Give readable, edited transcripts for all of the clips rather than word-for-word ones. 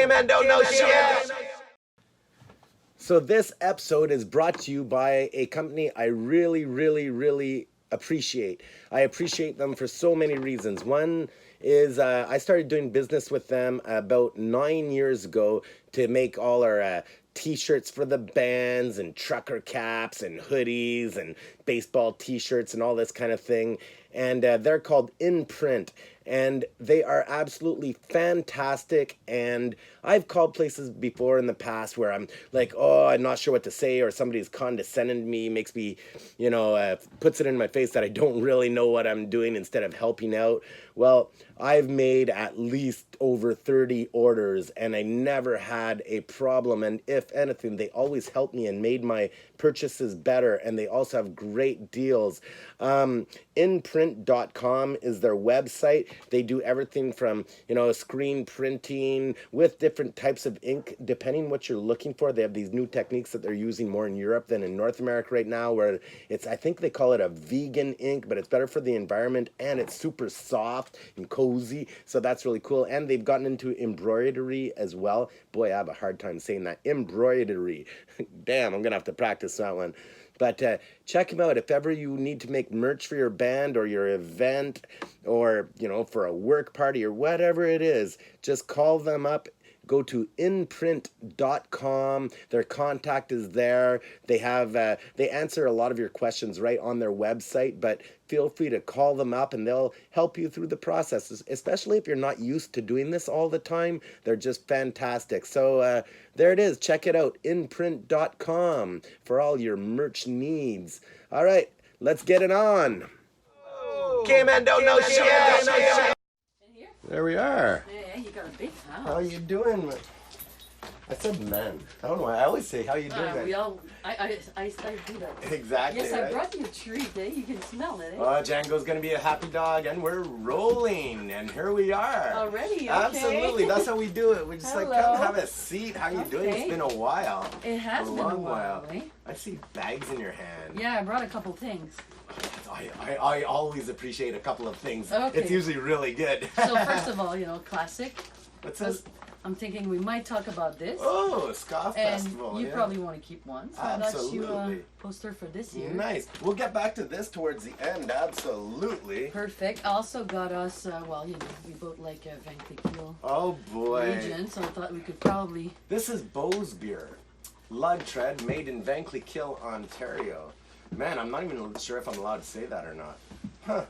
man don't know shit. So this episode is brought to you by a company I really appreciate. I appreciate them for so many reasons. One is I started doing business with them about 9 years ago to make all our t-shirts for the bands and trucker caps and hoodies and baseball t-shirts and all this kind of thing. And they're called Imprint, and they are absolutely fantastic. And I've called places before in the past where I'm like, oh, I'm not sure what to say, or somebody's condescending to me, makes me, puts it in my face that I don't really know what I'm doing instead of helping out. Well, I've made at least over 30 orders, and I never had a problem. And if anything, they always helped me and made my purchases better. And they also have great deals. Inprint.com is their website. They do everything from, screen printing with different types of ink, depending what you're looking for. They have these new techniques that they're using more in Europe than in North America right now, where I think they call it a vegan ink, but it's better for the environment, and it's super soft and cozy. So that's really cool. And they've gotten into embroidery as well. Boy, I have a hard time saying that. Embroidery. Damn, I'm going to have to practice that one. But check them out if ever you need to make merch for your band or your event or, for a work party or whatever it is. Just call them up. Go to inprint.com. Their contact is there. They have they answer a lot of your questions right on their website, but feel free to call them up and they'll help you through the process, especially if you're not used to doing this all the time. They're just fantastic. So there it is. Check it out, inprint.com, for all your merch needs. All right, let's get it on. K-Man don't know shit. There we are. Yeah, you got a big house. How you doing? I said man. I don't know why I always say how you doing. I do that. Exactly. Yes, right? I brought you a treat, eh? You can smell it, eh? Oh, Django's gonna be a happy dog, and we're rolling, and here we are. Already, okay. Absolutely, that's how we do it. We just Hello. come have a seat. How you doing? It's been a while. It has been a long while, eh? I see bags in your hand. Yeah, I brought a couple things. I always appreciate a couple of things. Okay. It's usually really good. So first of all, classic. What's this? I'm thinking we might talk about this. Oh, Ska Festival. And you probably want to keep one. So Absolutely. I got you a poster for this year. Nice. We'll get back to this towards the end. Absolutely. Perfect. I also got us, we both like Van Cleef Oh, boy. region, so I thought we could probably... This is Beau's beer. Lug Tread, made in Van Cleef, Ontario. Man, I'm not even sure if I'm allowed to say that or not. Huh.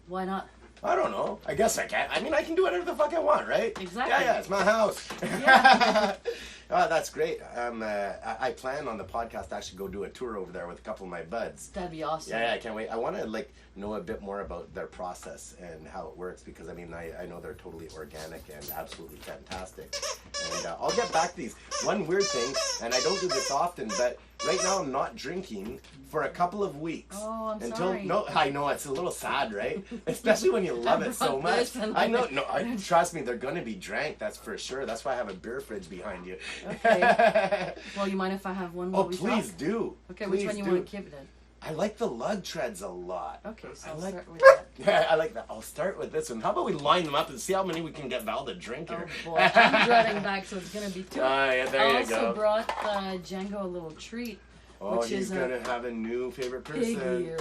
Why not? I don't know. I guess I can. I mean, I can do whatever the fuck I want, right? Exactly. Yeah, it's my house. Yeah. Oh, that's great. I plan on the podcast to actually go do a tour over there with a couple of my buds. That'd be awesome. Yeah, I can't wait. I want to know a bit more about their process and how it works, because I know they're totally organic and absolutely fantastic. And I'll get back to these. One weird thing, and I don't do this often, but right now I'm not drinking for a couple of weeks. Oh, I'm sorry. No, I know, it's a little sad, right? Especially when you love it so much. I know. No, trust me, they're gonna be drank. That's for sure. That's why I have a beer fridge behind you. Okay. Well, you mind if I have one more? Oh, please do. Okay, please which one you want to keep it in? I like the lug treads a lot. Okay, so I'll start with that. Yeah, I like that. I'll start with this one. How about we line them up and see how many we can get Val to drink here? Oh boy, I'm dreading back, so it's gonna be two. Yeah, there you go. I also brought Django a little treat. Oh, which he's gonna have a new favorite person. Pig ear.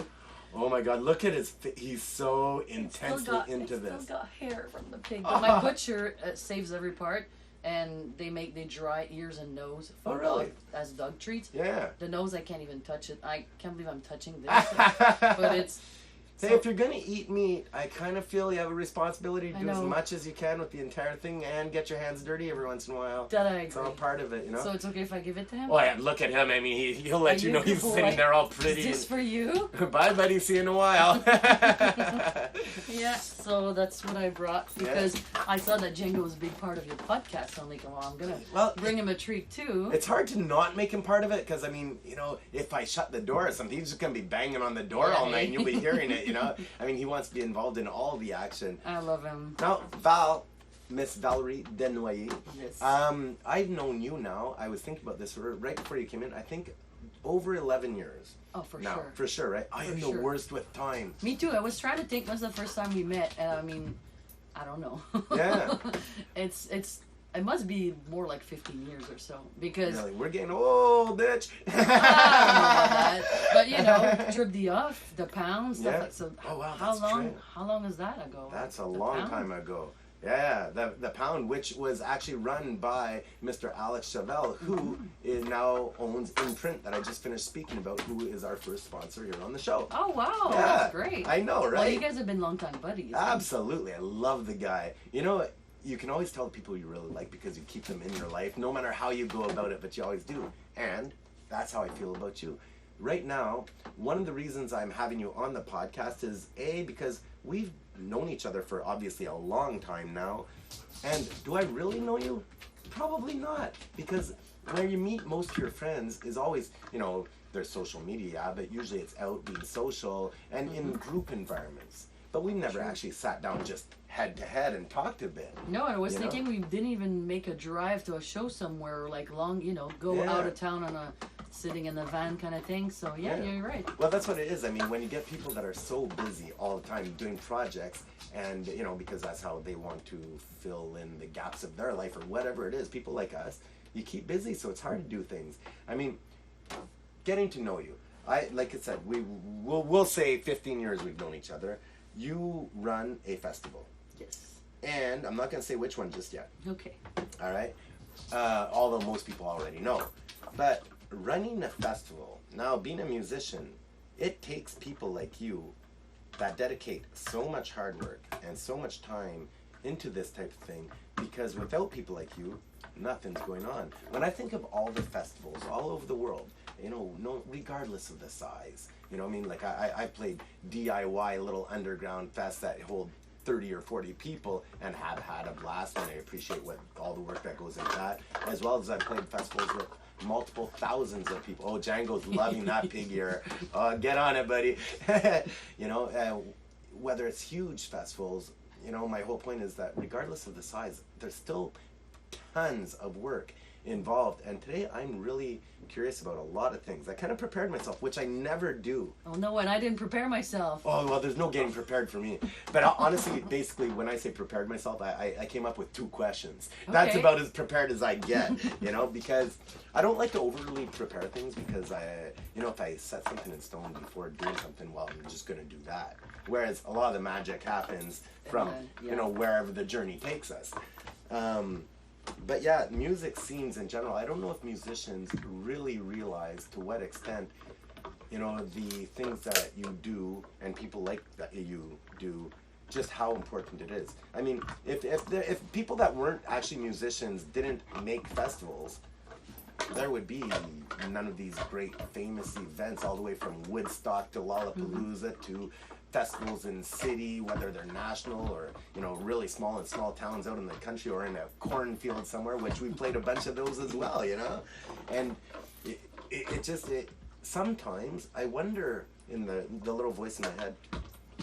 Oh my God! Look at his. He's so intensely into this. It's still got hair from the pig. But my butcher saves every part, and they dry ears and nose for dog, as dog treats. Yeah. The nose, I can't even touch it. I can't believe I'm touching this. But it's. Hey, if you're gonna eat meat, I kind of feel you have a responsibility to do as much as you can with the entire thing and get your hands dirty every once in a while. That I agree. It's all part of it, So it's okay if I give it to him? Oh yeah, look at him. I mean, he'll let you know he's sitting there all pretty. Is this for you? Bye, buddy. See you in a while. Yeah, so that's what I brought because I saw that Django was a big part of your podcast. So I'm like, well, I'm gonna bring him a treat too. It's hard to not make him part of it because I mean, if I shut the door or something, he's just gonna be banging on the door all night and you'll be hearing it. I mean, he wants to be involved in all the action. I love him. Now, Val, Miss Valerie Desnoyers. Yes. I've known you now. I was thinking about this right before you came in. I think over 11 years. Oh, for now, sure. For sure, right? I am the worst with time. Me too. I was trying to think when's the first time we met, and I mean, I don't know. Yeah. It's it must be more like 15 years or so, because really, we're getting old, bitch. I don't know about that, but you know, Trip the Off, the Pound, stuff like so. Oh wow, How long is that ago? That's a long time ago. Yeah, the Pound, which was actually run by Mr. Alex Chevelle, who is now owns Imprint, that I just finished speaking about, who is our first sponsor here on the show. Oh wow, yeah, that's great. I know, right? Well, you guys have been longtime buddies. Absolutely, I love the guy. You know, you can always tell people you really like because you keep them in your life, no matter how you go about it, but you always do. And that's how I feel about you. Right now, one of the reasons I'm having you on the podcast is because we've known each other for obviously a long time now. And do I really know you? Probably not, because where you meet most of your friends is always, you know, there's social media, but usually it's out being social and in group environments. But we never actually sat down just head to head and talked a bit. No, I was thinking we didn't even make a drive to a show somewhere, like long, you know, go out of town on a sitting in the van kind of thing. So yeah, you're right. Well, that's what it is. I mean, when you get people that are so busy all the time doing projects, and you know, because that's how they want to fill in the gaps of their life or whatever it is, people like us, you keep busy, so it's hard to do things. I mean, getting to know you. Like I said, we'll say 15 years we've known each other. You run a festival. Yes. And I'm not going to say which one just yet. Okay. All right? Although most people already know. But running a festival, now being a musician, it takes people like you that dedicate so much hard work and so much time into this type of thing, because without people like you, nothing's going on. When I think of all the festivals all over the world, you know, no, regardless of the size, you know what I mean? Like I played DIY little underground fests that hold 30 or 40 people and have had a blast, and I appreciate all the work that goes into that, as well as I've played festivals with multiple thousands of people. Oh, Django's loving that pig ear. Get on it, buddy. You know, whether it's huge festivals, you know, my whole point is that regardless of the size, there's still tons of work involved. And today I'm really curious about a lot of things. I kind of prepared myself, which I never do. Oh no, and I didn't prepare myself. Oh, well, there's no getting prepared for me. But honestly, basically, when I say prepared myself, I came up with 2 questions. Okay. That's about as prepared as I get, you know, because I don't like to overly prepare things, because you know, if I set something in stone before doing something, well, I'm just going to do that. Whereas a lot of the magic happens from, you know, wherever the journey takes us. But yeah, music scenes in general, I don't know if musicians really realize to what extent, you know, the things that you do and people like that you do, just how important it is. I mean, if people that weren't actually musicians didn't make festivals, there would be none of these great famous events, all the way from Woodstock to Lollapalooza to festivals in city, whether they're national or, you know, really small in small towns out in the country or in a cornfield somewhere, which we played a bunch of those as well, you know. And it just sometimes I wonder, in the little voice in my head,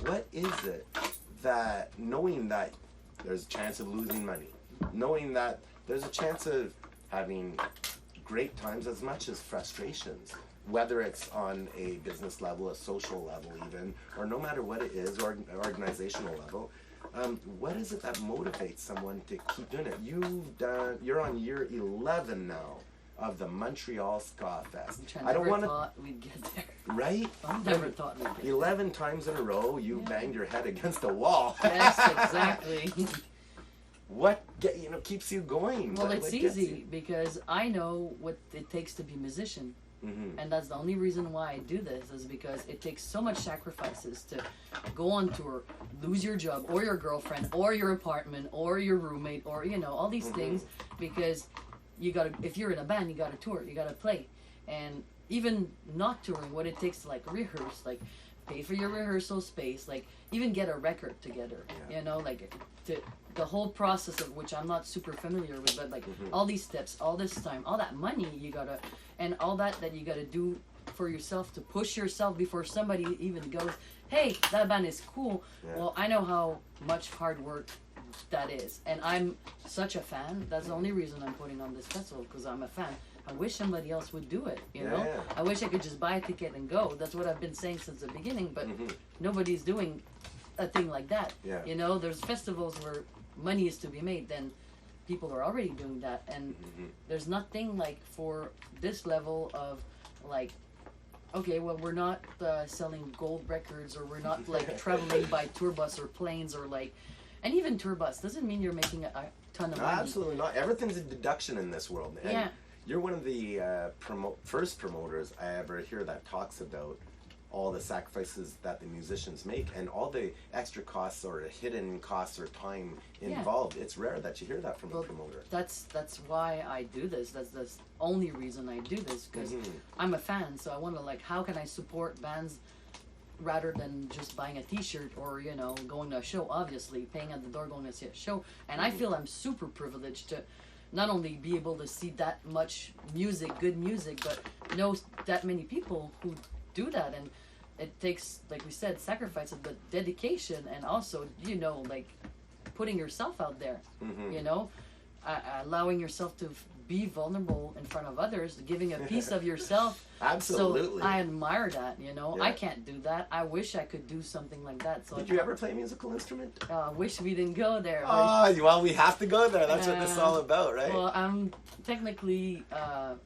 what is it that, knowing that there's a chance of losing money, knowing that there's a chance of having great times as much as frustrations, whether it's on a business level, a social level even, or no matter what it is, or organizational level, what is it that motivates someone to keep doing it? You're on year 11 now of the Montreal Ska Fest. I don't want to. Thought we'd get there. Right? I never thought we'd get there. 11 times in a row, you banged your head against a wall. Yes, exactly. What keeps you going? Well, it's easy because I know what it takes to be a musician. Mm-hmm. And that's the only reason why I do this, is because it takes so much sacrifices to go on tour, lose your job or your girlfriend or your apartment or your roommate or, you know, all these things, because you gotta, if you're in a band, you gotta tour, you gotta play. And even not touring, what it takes to like rehearse, like pay for your rehearsal space, like even get a record together, you know, like the whole process of which I'm not super familiar with, but like all these steps, all this time, all that money you gotta, and all that you gotta do for yourself to push yourself before somebody even goes, hey, that band is cool. Well, I know how much hard work that is, and I'm such a fan. That's the only reason I'm putting on this festival, because I'm a fan. I wish somebody else would do it, you know? I wish I could just buy a ticket and go. That's what I've been saying since the beginning, but nobody's doing a thing like that. You know, there's festivals where money is to be made, then people are already doing that, and there's nothing like for this level of like, okay, well, we're not selling gold records, or we're not like traveling by tour bus or planes, or like, and even tour bus doesn't mean you're making a ton of No, money. absolutely not. Everything's a deduction in this world. And Yeah. you're one of the first promoters I ever hear that talks about all the sacrifices that the musicians make and all the extra costs or hidden costs or time involved. It's rare that you hear that from a promoter. That's why I do this. That's the only reason I do this, because I'm a fan. So I want to like, how can I support bands rather than just buying a T-shirt or going to a show? Obviously, paying at the door, going to see a show, and I feel I'm super privileged to not only be able to see that much music, good music, but know that many people who do that. And it takes, like we said, sacrifices, but dedication, and also like putting yourself out there, allowing yourself to be vulnerable in front of others, giving a piece of yourself. Absolutely. So I admire that. I can't do that. I wish I could do something like that. So did you ever play a musical instrument? Wish we didn't go there. Oh, well, we have to go there. That's what this is all about, right? Well, I'm technically a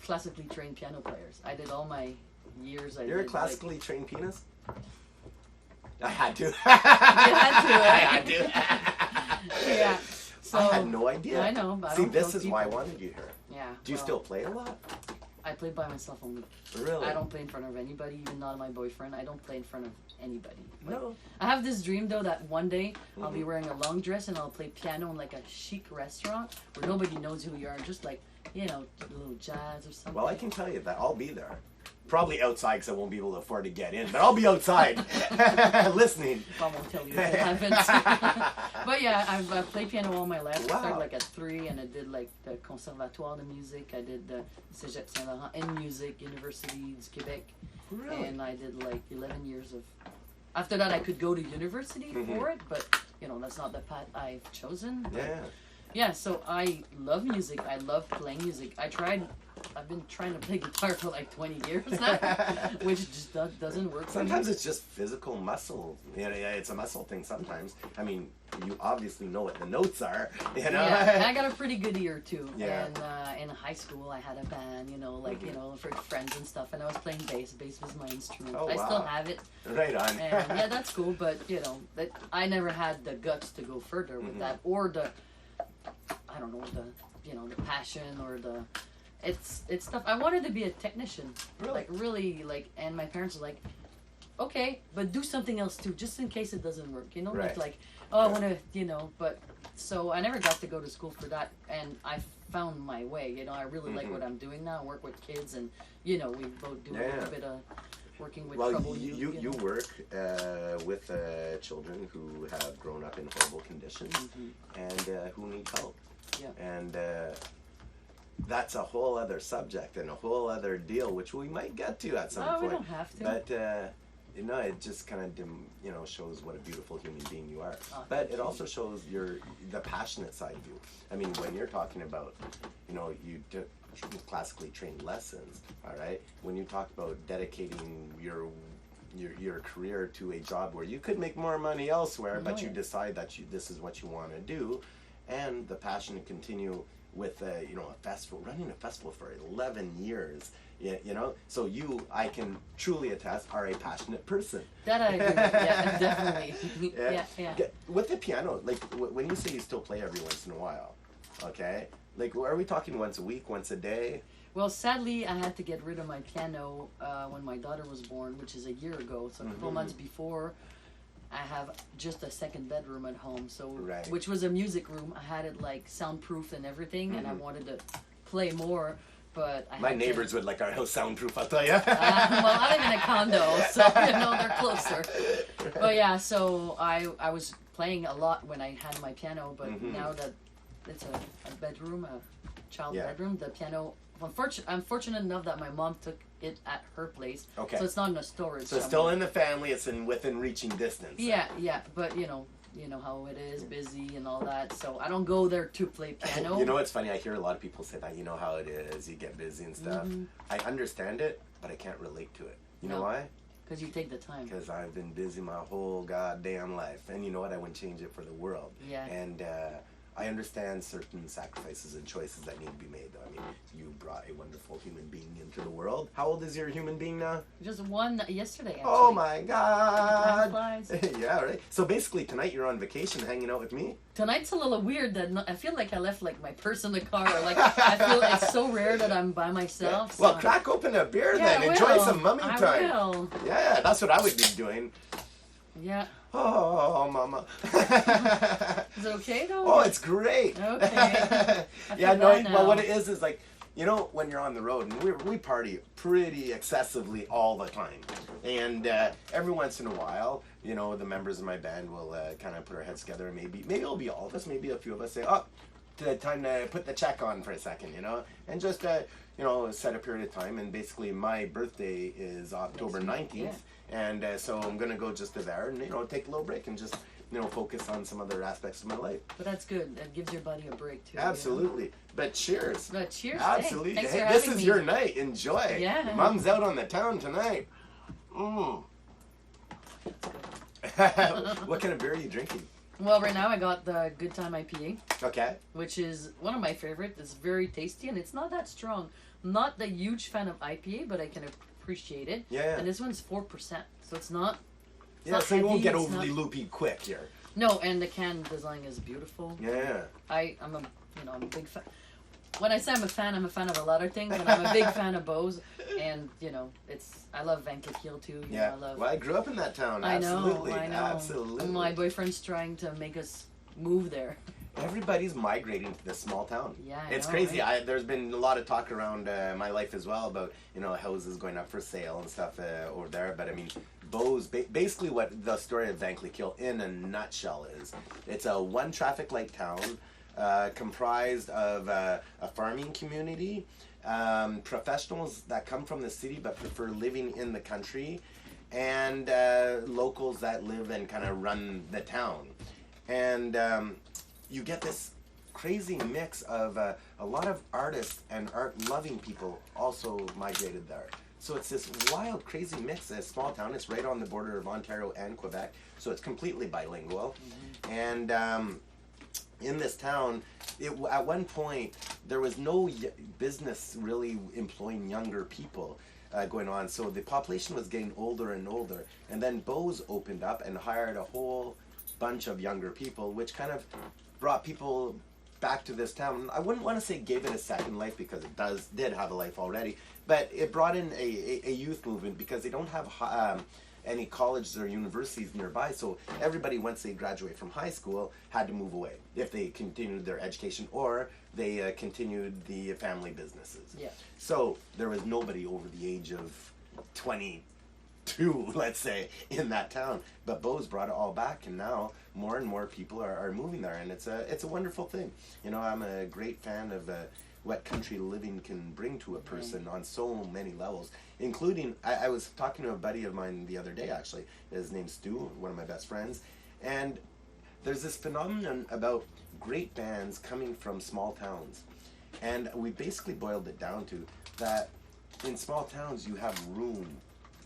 classically trained piano player. I did all my years. You're a classically trained pianist? I had to. You had to. I had to. Yeah. So, I had no idea. I know. But See, I don't this tell is why I people. wanted you here. Yeah. Do you still play a lot? I play by myself only. Really? I don't play in front of anybody, even not my boyfriend. I don't play in front of anybody. Like, No. I have this dream though that one day I'll be wearing a long dress and I'll play piano in like a chic restaurant where nobody knows who you are, just like a little jazz or something. Well, I can tell you that I'll be there. Probably outside because I won't be able to afford to get in, but I'll be outside listening. I won't tell you if it happens. But yeah, I've played piano all my life. I started like at 3, and I did like the Conservatoire de Musique. I did the Cégep Saint-Laurent in music, University du Québec. Really? And I did like 11 years of... After that, I could go to university for it, but that's not the path I've chosen. But, yeah, so I love music. I love playing music. I've been trying to play guitar for like 20 years now, which just doesn't work. Sometimes it's just physical muscle. Yeah, it's a muscle thing sometimes. I mean, you obviously know what the notes are, Yeah, I got a pretty good ear too. Yeah. And in high school, I had a band, for friends and stuff, and I was playing bass. Bass was my instrument. Oh, I wow. still have it. Right on. And yeah, that's cool, but that I never had the guts to go further with that, or the passion, or it's stuff. I wanted to be a technician. Really? And my parents were like, okay, but do something else too, just in case it doesn't work, Right. I want to, but so I never got to go to school for that, and I found my way, I really like what I'm doing now. I work with kids, and we both do a little bit of working with troubled youth. You work with children who have grown up in horrible conditions and who need help. Yeah. And that's a whole other subject and a whole other deal, which we might get to at some point. We don't have to. But it just kind of shows what a beautiful human being you are. But it also shows the passionate side of you. I mean, when you're talking about, you classically trained lessons, all right. When you talk about dedicating your career to a job where you could make more money elsewhere, but you decide that this is what you want to do, and the passion to continue with a festival, running a festival for 11 years, so I can truly attest, are a passionate person. That I agree with. Yeah, definitely. Yeah. With the piano, like when you say you still play every once in a while, okay, like are we talking once a week, once a day? Well, sadly, I had to get rid of my piano when my daughter was born, which is a year ago. So a couple months before, I have just a second bedroom at home, which was a music room. I had it like soundproof and everything, and I wanted to play more, but my neighbors would like our house soundproof, I'll tell you. Well, I live in a condo, so they're closer. But yeah, so I was playing a lot when I had my piano, but now that it's a bedroom, a child bedroom, the piano. I'm fortunate enough that my mom took it at her place, so it's not in a storage. So it's still in the family. It's within reaching distance. Yeah, but you know how it is, busy and all that. So I don't go there to play piano. It's funny. I hear a lot of people say that. You know how it is. You get busy and stuff. I understand it, but I can't relate to it. You know why? Because you take the time. Because I've been busy my whole goddamn life, and you know what? I wouldn't change it for the world. Yeah. And I understand certain sacrifices and choices that need to be made, though. I mean, you brought a wonderful human being into the world. How old is your human being now? Just one yesterday, actually. Oh my God! Time flies. Yeah, right. So basically, tonight you're on vacation, hanging out with me. Tonight's a little weird. I feel like I left like my purse in the car. Like I feel it's so rare that I'm by myself. Yeah. Well, so crack open a beer yeah, then. Enjoy some mummy I time. will. Yeah, that's what I would be doing. Yeah. Oh, mama. Is it okay though? Oh, it's great. Okay. Yeah, no. Well, what it is like, you know, when you're on the road, and we party pretty excessively all the time, and every once in a while, you know, the members of my band will kind of put our heads together, and maybe it'll be all of us, maybe a few of us say, oh, time to put the check on for a second, you know, and just you know, set a period of time. And basically, my birthday is October 19th. Yeah. And so I'm going to go just to there and, you know, take a little break and just, you know, focus on some other aspects of my life. But that's good. That gives your body a break, too. Absolutely. You know? But cheers. But cheers. Absolutely. Thanks Hey, for this having is me. your night. Enjoy. Yeah. Mom's out on the town tonight. What kind of beer are you drinking? Well, right now I got the Good Time IPA. Okay. Which is one of my favorites. It's very tasty and it's not that strong. I'm not the huge fan of IPA, but I can appreciate it. Yeah. And this one's 4%, so it's not. Yeah, not so you won't heavy, get it's overly not... loopy quick here. No, and the can design is beautiful. Yeah. I'm a big fan. When I say I'm a fan of a lot of things, but I'm a big fan of Bose, and you know, I love Van Cleef too. Yeah. Well, I grew up in that town. I Absolutely. know. Absolutely. My boyfriend's trying to make us move there. Everybody's migrating to this small town. Yeah, it's know, crazy. right? There's been a lot of talk around my life as well about, you know, houses going up for sale and stuff over there. But I mean, Bose, basically what the story of Van Cleef in a nutshell is, it's a one traffic light town comprised of a farming community, professionals that come from the city but prefer living in the country, and locals that live and kind of run the town. And you get this crazy mix of a lot of artists and art-loving people also migrated there. So it's this wild, crazy mix. A small town. It's right on the border of Ontario and Quebec, so it's completely bilingual. Mm-hmm. And in this town, at one point, there was no business really employing younger people going on. So the population was getting older and older. And then Bose opened up and hired a whole bunch of younger people, which kind of brought people back to this town. I wouldn't want to say gave it a second life, because it did have a life already, but it brought in a youth movement, because they don't have any colleges or universities nearby, so everybody, once they graduate from high school, had to move away if they continued their education or they continued the family businesses. Yeah. So there was nobody over the age of 22, let's say, in that town. But Bose brought it all back, and now more and more people are moving there, and it's a wonderful thing. You know, I'm a great fan of what country living can bring to a person on so many levels, including, I was talking to a buddy of mine the other day, actually. His name's Stu, one of my best friends, and there's this phenomenon about great bands coming from small towns, and we basically boiled it down to that in small towns you have room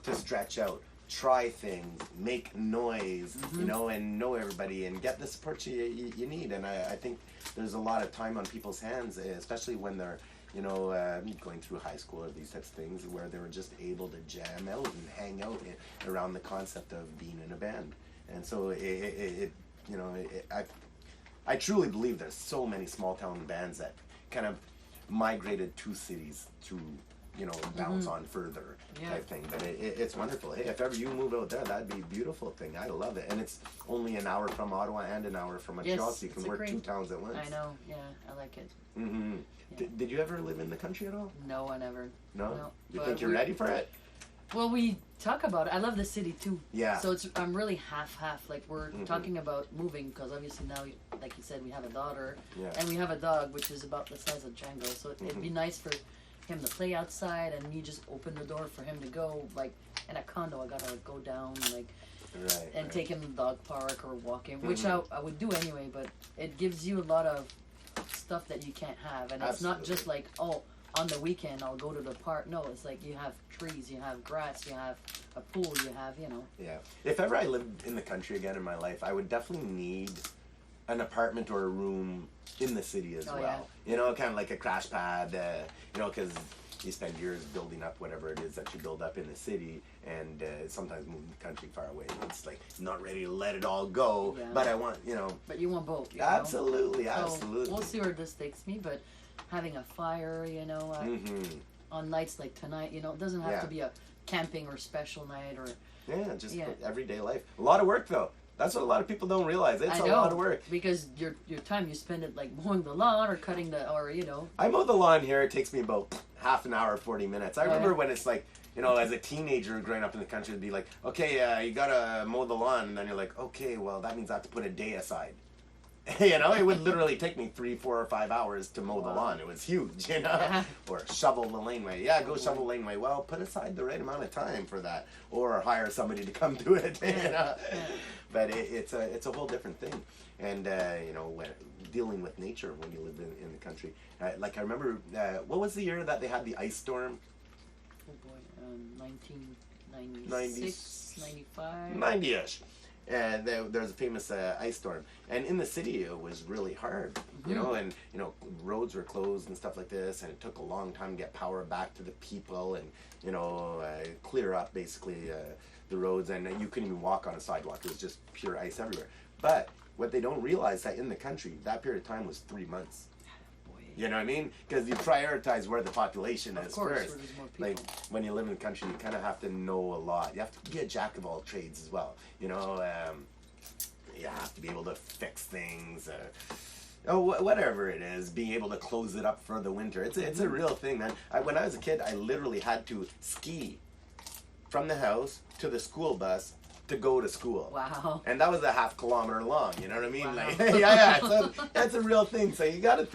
to stretch out, try things, make noise, you know, and know everybody and get the support you need. And I think there's a lot of time on people's hands, especially when they're, you know, going through high school or these types of things, where they were just able to jam out and hang out around the concept of being in a band. And so I truly believe there's so many small town bands that kind of migrated to cities to, you know, bounce on further type thing. But it's wonderful. Hey, if ever you move out there, that'd be a beautiful thing. I love it. And it's only an hour from Ottawa and an hour from Montreal, so you can work two towns at once. I know, yeah, I like it. Mm-hmm. Yeah. Did you ever live in the country at all? No, I never. No? You think you're ready for it? Well, we talk about it. I love the city too. Yeah. So I'm really half. Like, we're talking about moving, because obviously now, like you said, we have a daughter, and we have a dog which is about the size of Django. So it'd be nice for him to play outside, and me just open the door for him to go. Like in a condo, I gotta go down and take him to the dog park or walking, which I would do anyway. But it gives you a lot of stuff that you can't have, and it's not just like, oh, on the weekend I'll go to the park. No, it's like you have trees, you have grass, you have a pool, you have, you know. Yeah. If ever I lived in the country again in my life, I would definitely need an apartment or a room in the city as well. Yeah. You know, kind of like a crash pad. You know, because you spend years building up whatever it is that you build up in the city, and sometimes moving the country far away, it's like not ready to let it all go. Yeah. But I want, you know. But you want both. You Absolutely, know? absolutely. So we'll see where this takes me, but having a fire, you know, on nights like tonight, you know, it doesn't have to be a camping or special night or. Yeah, just everyday life. A lot of work though. That's what a lot of people don't realize. It's a lot of work. Because your time you spend it like mowing the lawn or cutting the, or you know. I mow the lawn here. It takes me about half an hour, 40 minutes. I remember when it's like, you know, as a teenager growing up in the country, it'd be like, okay, you gotta mow the lawn, and then you're like, okay, well that means I have to put a day aside. You know, it would literally take me 3, 4, or 5 hours to mow the lawn. It was huge, you know, or shovel the laneway. Yeah, go shovel the laneway. Well, put aside the right amount of time for that, or hire somebody to come do it. You know, but it's a whole different thing. And you know, when dealing with nature when you live in the country, like I remember, what was the year that they had the ice storm? Oh boy, 1996, 95, 90-ish. And there's a famous ice storm, and in the city it was really hard, you know, and you know roads were closed and stuff like this, and it took a long time to get power back to the people, and you know clear up basically the roads, and you couldn't even walk on a sidewalk. It was just pure ice everywhere. But what they don't realize that in the country that period of time was 3 months. You know what I mean? Because you prioritize where the population is first. Like when you live in the country, you kind of have to know a lot. You have to be a jack of all trades as well. You know, you have to be able to fix things. Whatever it is, being able to close it up for the winter. It's a real thing, man. When I was a kid, I literally had to ski from the house to the school bus to go to school. Wow. And that was a half kilometer long, you know what I mean? Wow. Like, yeah, so that's a real thing. So you gotta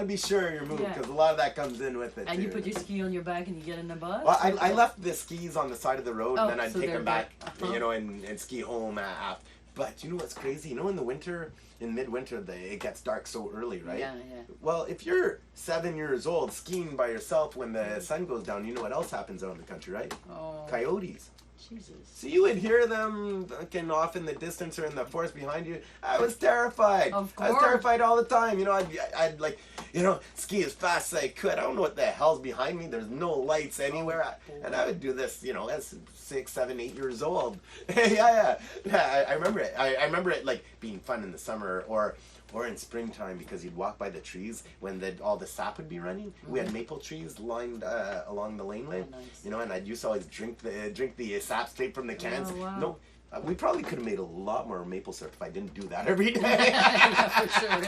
be sure you're moving, because a lot of that comes in with it. And too. you put your ski on your back and you get in the bus? Well, I left the skis on the side of the road, and then I'd take them back, there. you know, and ski home after. But you know what's crazy? You know, in the winter, in midwinter, it gets dark so early, right? Yeah. Well, if you're 7 years old skiing by yourself when the sun goes down, you know what else happens out in the country, right? Oh. Coyotes. Jesus. So you would hear them looking off in the distance or in the forest behind you. I was terrified. Of course. I was terrified all the time. You know, I'd like, you know, ski as fast as I could. I don't know what the hell's behind me. There's no lights anywhere. And I would do this, you know, as 6, 7, 8 years old. Yeah. I remember it. I remember it like being fun in the summer or in springtime, because you'd walk by the trees when all the sap would be running. We had maple trees lined along the laneway, you know, and I used to always drink the sap straight from the cans. Oh, wow. No, we probably could have made a lot more maple syrup if I didn't do that every day. Yeah, for sure.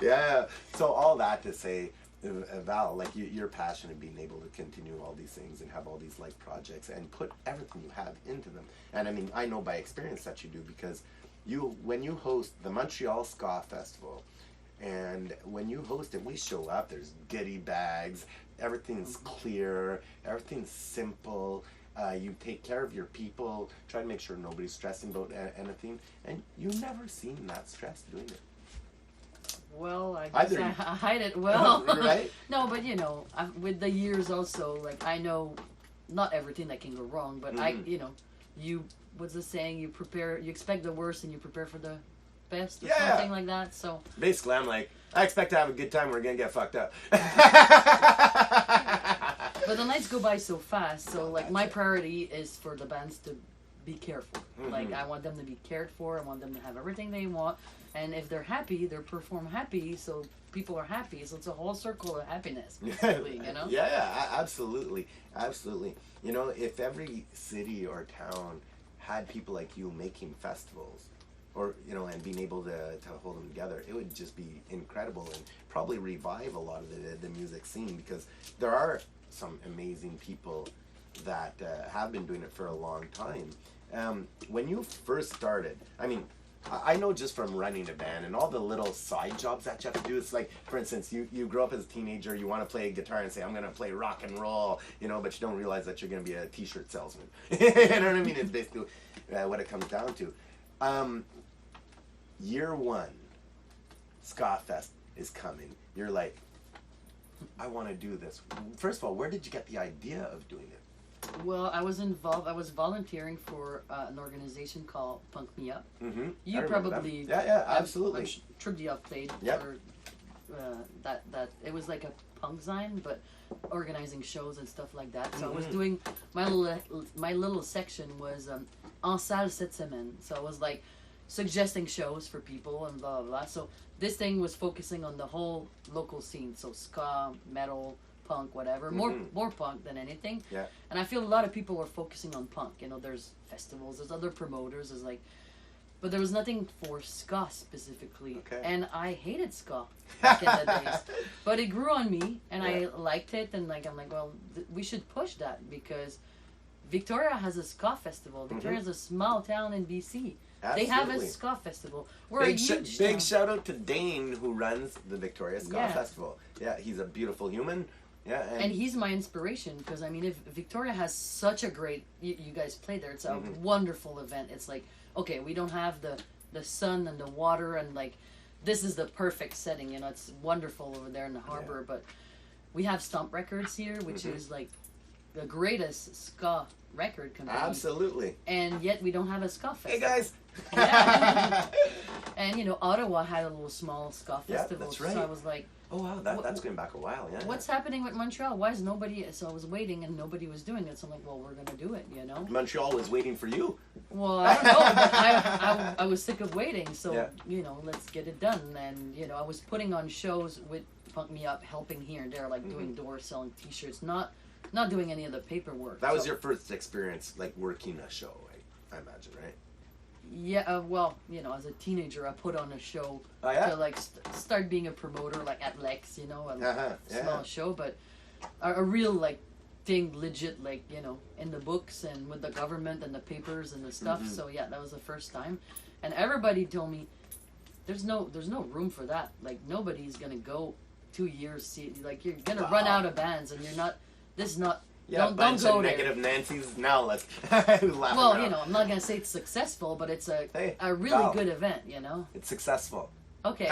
Yeah. So all that to say, Val, like you're passionate in being able to continue all these things and have all these life projects and put everything you have into them. And I mean, I know by experience that you do, because when you host the Montreal Ska Festival, and when you host it, we show up, there's goodie bags, everything's clear, everything's simple, you take care of your people, try to make sure nobody's stressing about anything, and you never seem that stressed doing it. Well, I guess I hide it well. Right? No, but you know, with the years also, like I know not everything that can go wrong, but what's the saying? You expect the worst and you prepare for the best, or something like that. So basically, I'm like, I expect to have a good time. We're gonna get fucked up. But the nights go by so fast. So like, my priority is for the bands to be careful. Like, I want them to be cared for. I want them to have everything they want. And if they're happy, they perform happy. So people are happy. So it's a whole circle of happiness, basically, you know? Yeah, absolutely. You know, if every city or town had people like you making festivals, or you know, and being able to hold them together, it would just be incredible and probably revive a lot of the music scene, because there are some amazing people that have been doing it for a long time. When you first started, I mean, I know just from running a band and all the little side jobs that you have to do. It's like, for instance, you grow up as a teenager, you want to play guitar and say, I'm going to play rock and roll, you know, but you don't realize that you're going to be a t-shirt salesman. You know what I mean? It's basically what it comes down to. Year 1, SkaFest is coming. You're like, I want to do this. First of all, where did you get the idea of doing it? Well, I was involved. I was volunteering for an organization called Punk Me Up. Mm-hmm. You probably, yeah, absolutely. I'm sure you have played Yep. for that. It was like a punk zine, but organizing shows and stuff like that. So I was doing my little section was en salle cette semaine. So I was like suggesting shows for people and blah blah blah. So this thing was focusing on the whole local scene. So ska, metal, punk, whatever. More punk than anything. Yeah. And I feel a lot of people were focusing on punk. You know, there's festivals, there's other promoters, there's like, but there was nothing for ska specifically. Okay. And I hated ska back in the days. But it grew on me, and Yeah. I liked it, and like I'm like, well, we should push that because Victoria has a ska festival. Victoria is a small town in BC. They have a Absolutely. ska festival. We're a huge Big town. shout out to Dane, who runs the Victoria Ska Yeah. Festival. Yeah, he's a beautiful human. Yeah, And he's my inspiration because I mean, if Victoria has such a great, you guys play there. It's a wonderful event. It's like, okay, we don't have the sun and the water and like, this is the perfect setting. You know, it's wonderful over there in the harbor. But we have Stomp Records here, which is like the greatest ska record company. absolutely. And yet we don't have a ska festival. Hey guys. Yeah. And you know, Ottawa had a little small ska Yeah, festival. that's right. So I was like, Oh wow, that's going back a while. Yeah. what's happening with Montreal? Why is nobody? So I was waiting and nobody was doing it. So I'm like, well, we're gonna do it, you know. Montreal was waiting for you. Well, I don't know, but I was sick of waiting. So Yeah. you know, let's get it done. And you know, I was putting on shows with Punk Me Up, helping here and there, like doing doors, selling T-shirts, not doing any of the paperwork. That was So- your first experience, like working a show, right? I imagine, right? Yeah, well, you know, as a teenager, I put on a show Oh, yeah? to like start being a promoter, like at Lex, you know, a Yeah. small show, but a real like thing, legit, like you know, in the books and with the government and the papers and the stuff. So yeah, that was the first time, and everybody told me, there's no room for that. Like nobody's gonna go 2 years. See, like you're gonna run out of bands, and you're not. This is not. Yeah, don't bunch go of there. negative Nancy's. Now let's laugh. Well, you know, I'm not gonna say it's successful, but it's a really Val. good event, you know. It's successful. Okay.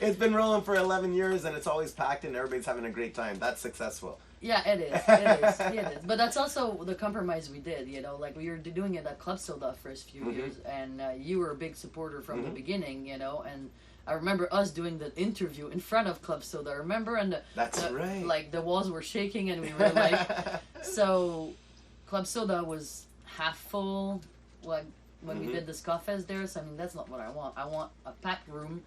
It's been rolling for 11 years and it's always packed and everybody's having a great time. That's successful. Yeah, it is. It is. But that's also the compromise we did, you know. Like we were doing it at Club Soda for a few years, and you were a big supporter from the beginning, you know. And I remember us doing the interview in front of Club Soda. Remember, and That's right. Like the walls were shaking, and we were like, so Club Soda was half full, like when we did the SkaFest there. So I mean, that's not what I want. I want a packed room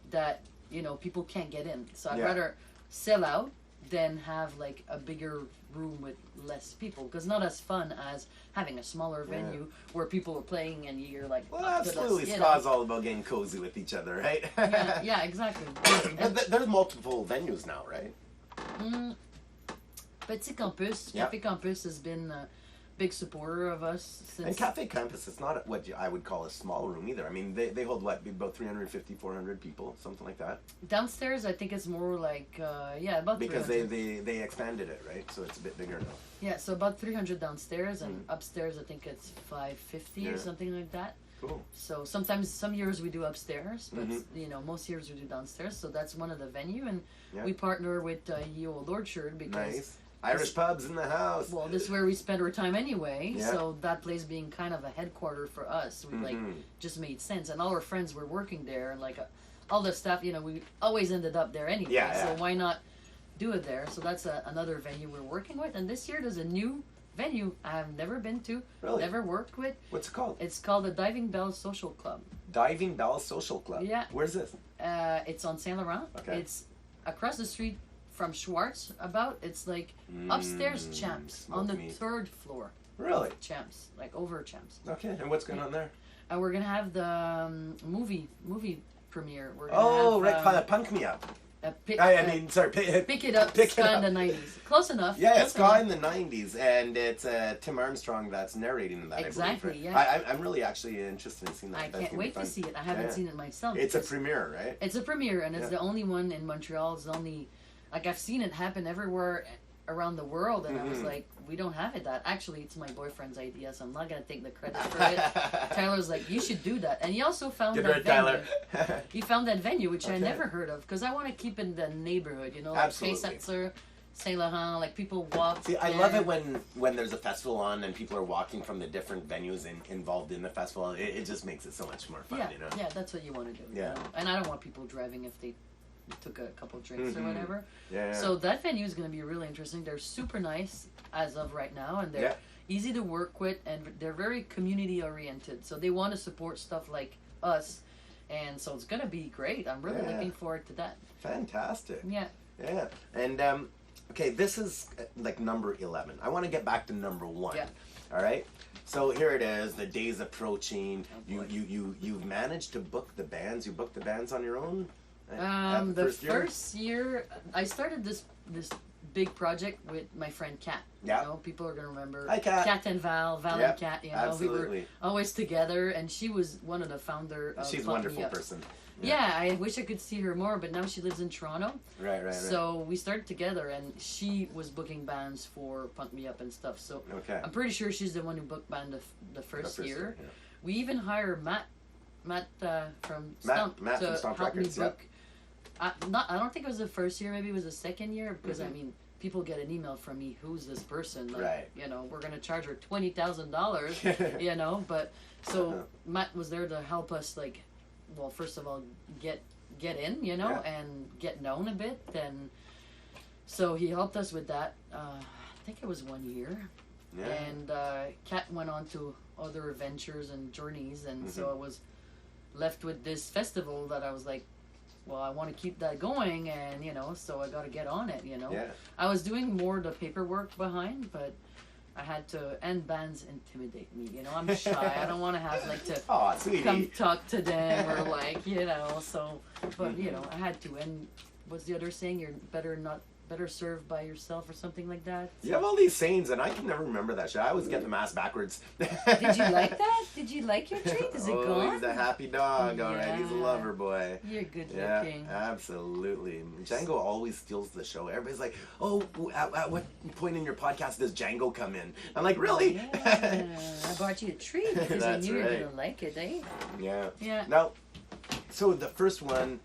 that you know people can't get in. So I'd rather sell out than have like a bigger room with less people, because not as fun as having a smaller venue where people are playing and you're like, Well, up to absolutely. the, Ska's all about getting cozy with each other, right? yeah, exactly. But there's multiple venues now, right? Petit Campus, Yeah. Café Campus has been a big supporter of us since. And Cafe Campus, it's not what I would call a small room either. I mean, they hold what, about 350, 400 people, something like that. Downstairs, I think it's more like about Because 300. they expanded it, right? So it's a bit bigger now. Yeah, so about 300 downstairs, and upstairs I think it's 550 or something like that. Cool. So sometimes, some years we do upstairs, but you know, most years we do downstairs. So that's one of the venue, and we partner with Yo Lordshire because Nice. Irish pubs in the house. well, this is where we spend our time anyway. Yeah. So that place being kind of a headquarter for us, we like just made sense, and all our friends were working there, and like all the stuff, you know, we always ended up there anyway. Yeah, so yeah. why not do it there? So that's another venue we're working with, and this year there's a new venue I have never been to, Really? never worked with. What's it called? It's called the Diving Bell Social Club. Diving Bell Social Club. Yeah. Where's this? It's on Saint Laurent. Okay. It's across the street from Schwartz. It's like upstairs Champs on the meat. 3rd floor. Really? Champs, like over Champs. Okay. And what's going on there? And we're gonna have the movie premiere. We're Oh, gonna right. have, Punk Me Up. pick, I mean, sorry. pick it up. Pick it Ska up. in the 90s. Close enough. Yeah, close it's Ska in enough. the 90s, and it's Tim Armstrong that's narrating that. Exactly, I believe, yeah. right? I'm really actually interested in seeing that. I That's can't gonna be wait to fun. see it. I haven't Yeah. seen it myself. It's a because premiere, right? It's a premiere, and it's Yeah. the only one in Montreal. It's the only, like I've seen it happen everywhere around the world, and I was like, we don't have it. That actually, it's my boyfriend's idea, so I'm not gonna take the credit for it. Tyler's like, you should do that, and he also found Give that her a Tyler. venue. He found that venue, which I Okay. never heard of, because I want to keep in the neighborhood, you know, like Absolutely. Paysatzer, Saint Laurent, like people walk. See, I love it when there's a festival on and people are walking from the different venues involved in the festival. It just makes it so much more fun, Yeah, you know? yeah, that's what you want to do. Yeah. You know? And I don't want people driving if they took a couple drinks or whatever. Yeah. So that venue is going to be really interesting. They're super nice as of right now, and they're easy to work with, and they're very community oriented. So they want to support stuff like us, and so it's going to be great. I'm really looking forward to that. Fantastic. Yeah. Yeah. And okay, this is like number 11. I want to get back to number 1. Yeah. All right. So here it is. The day's approaching. Oh, You've managed to book the bands. You booked the bands on your own. The first year I started this big project with my friend Kat. Yeah. You know, people are gonna remember. Hi, Kat. Kat and Val and Kat. You know, absolutely. we were always together, and she was one of the founder of She's a Pump wonderful Me Up. person. Yeah, I wish I could see her more, but now she lives in Toronto. Right. So we started together, and she was booking bands for Pump Me Up and stuff. So I'm pretty sure she's the one who booked band the first year. Yeah. We even hired Matt from Stump to Stump help Records, me book. I don't think it was the first year. Maybe it was the second year, because I mean, people get an email from me. Who's this person? Like, you know, we're gonna charge her $20,000. You know, but so Matt was there to help us, like, well, first of all, get in, you know, and get known a bit. And so he helped us with that. I think it was 1 year. Yeah. And Kat went on to other adventures and journeys, and so I was left with this festival that I was like, well, I want to keep that going, and, you know, so I got to get on it, you know. Yeah. I was doing more the paperwork behind, but I had to, and bands intimidate me, you know. I'm shy. I don't want to have, like, to come talk to them or, like, you know, so, but, you know, I had to. And what's the other saying? You're better served by yourself or something like that. So. You have all these sayings, and I can never remember that shit. I always get the mask backwards. Did you like that? Did you like your treat? Is it gone? He's a happy dog, all right. He's a lover boy. You're good looking. Absolutely. Django always steals the show. Everybody's like, oh, at what point in your podcast does Django come in? I'm like, really? Yeah. I bought you a treat because I knew you were going to like it, eh? Yeah. Now, so the first one,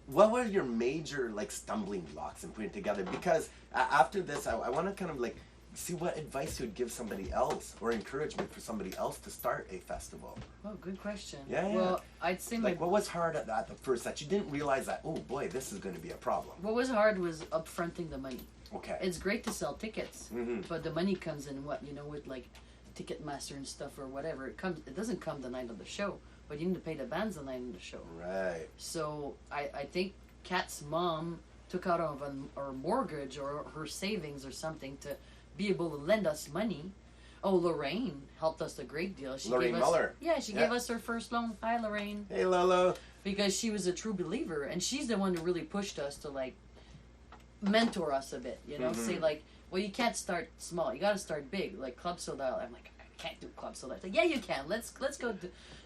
what were your major, like, stumbling blocks in putting it together? Because after this, I want to kind of, like, see what advice you would give somebody else or encouragement for somebody else to start a festival. Oh, good question. Yeah. Well, I'd say like, what was hard at the first that you didn't realize that, oh boy, this is going to be a problem? What was hard was upfronting the money. Okay. It's great to sell tickets, but the money comes in with, like, Ticketmaster and stuff or whatever. It doesn't come the night of the show. But you need to pay the bands the night of the show. Right. So I think Kat's mom took out of her mortgage or her savings or something to be able to lend us money. Oh, Lorraine helped us a great deal. Lorraine Muller. Yeah, she gave us her first loan. Hi, Lorraine. Hey, Lolo. Because she was a true believer, and she's the one who really pushed us to, like, mentor us a bit. You know, say, like, well, you can't start small. You got to start big. Like Club Sold Out. I'm like, I can't do Club Sold Out. Like, yeah, you can. Let's go.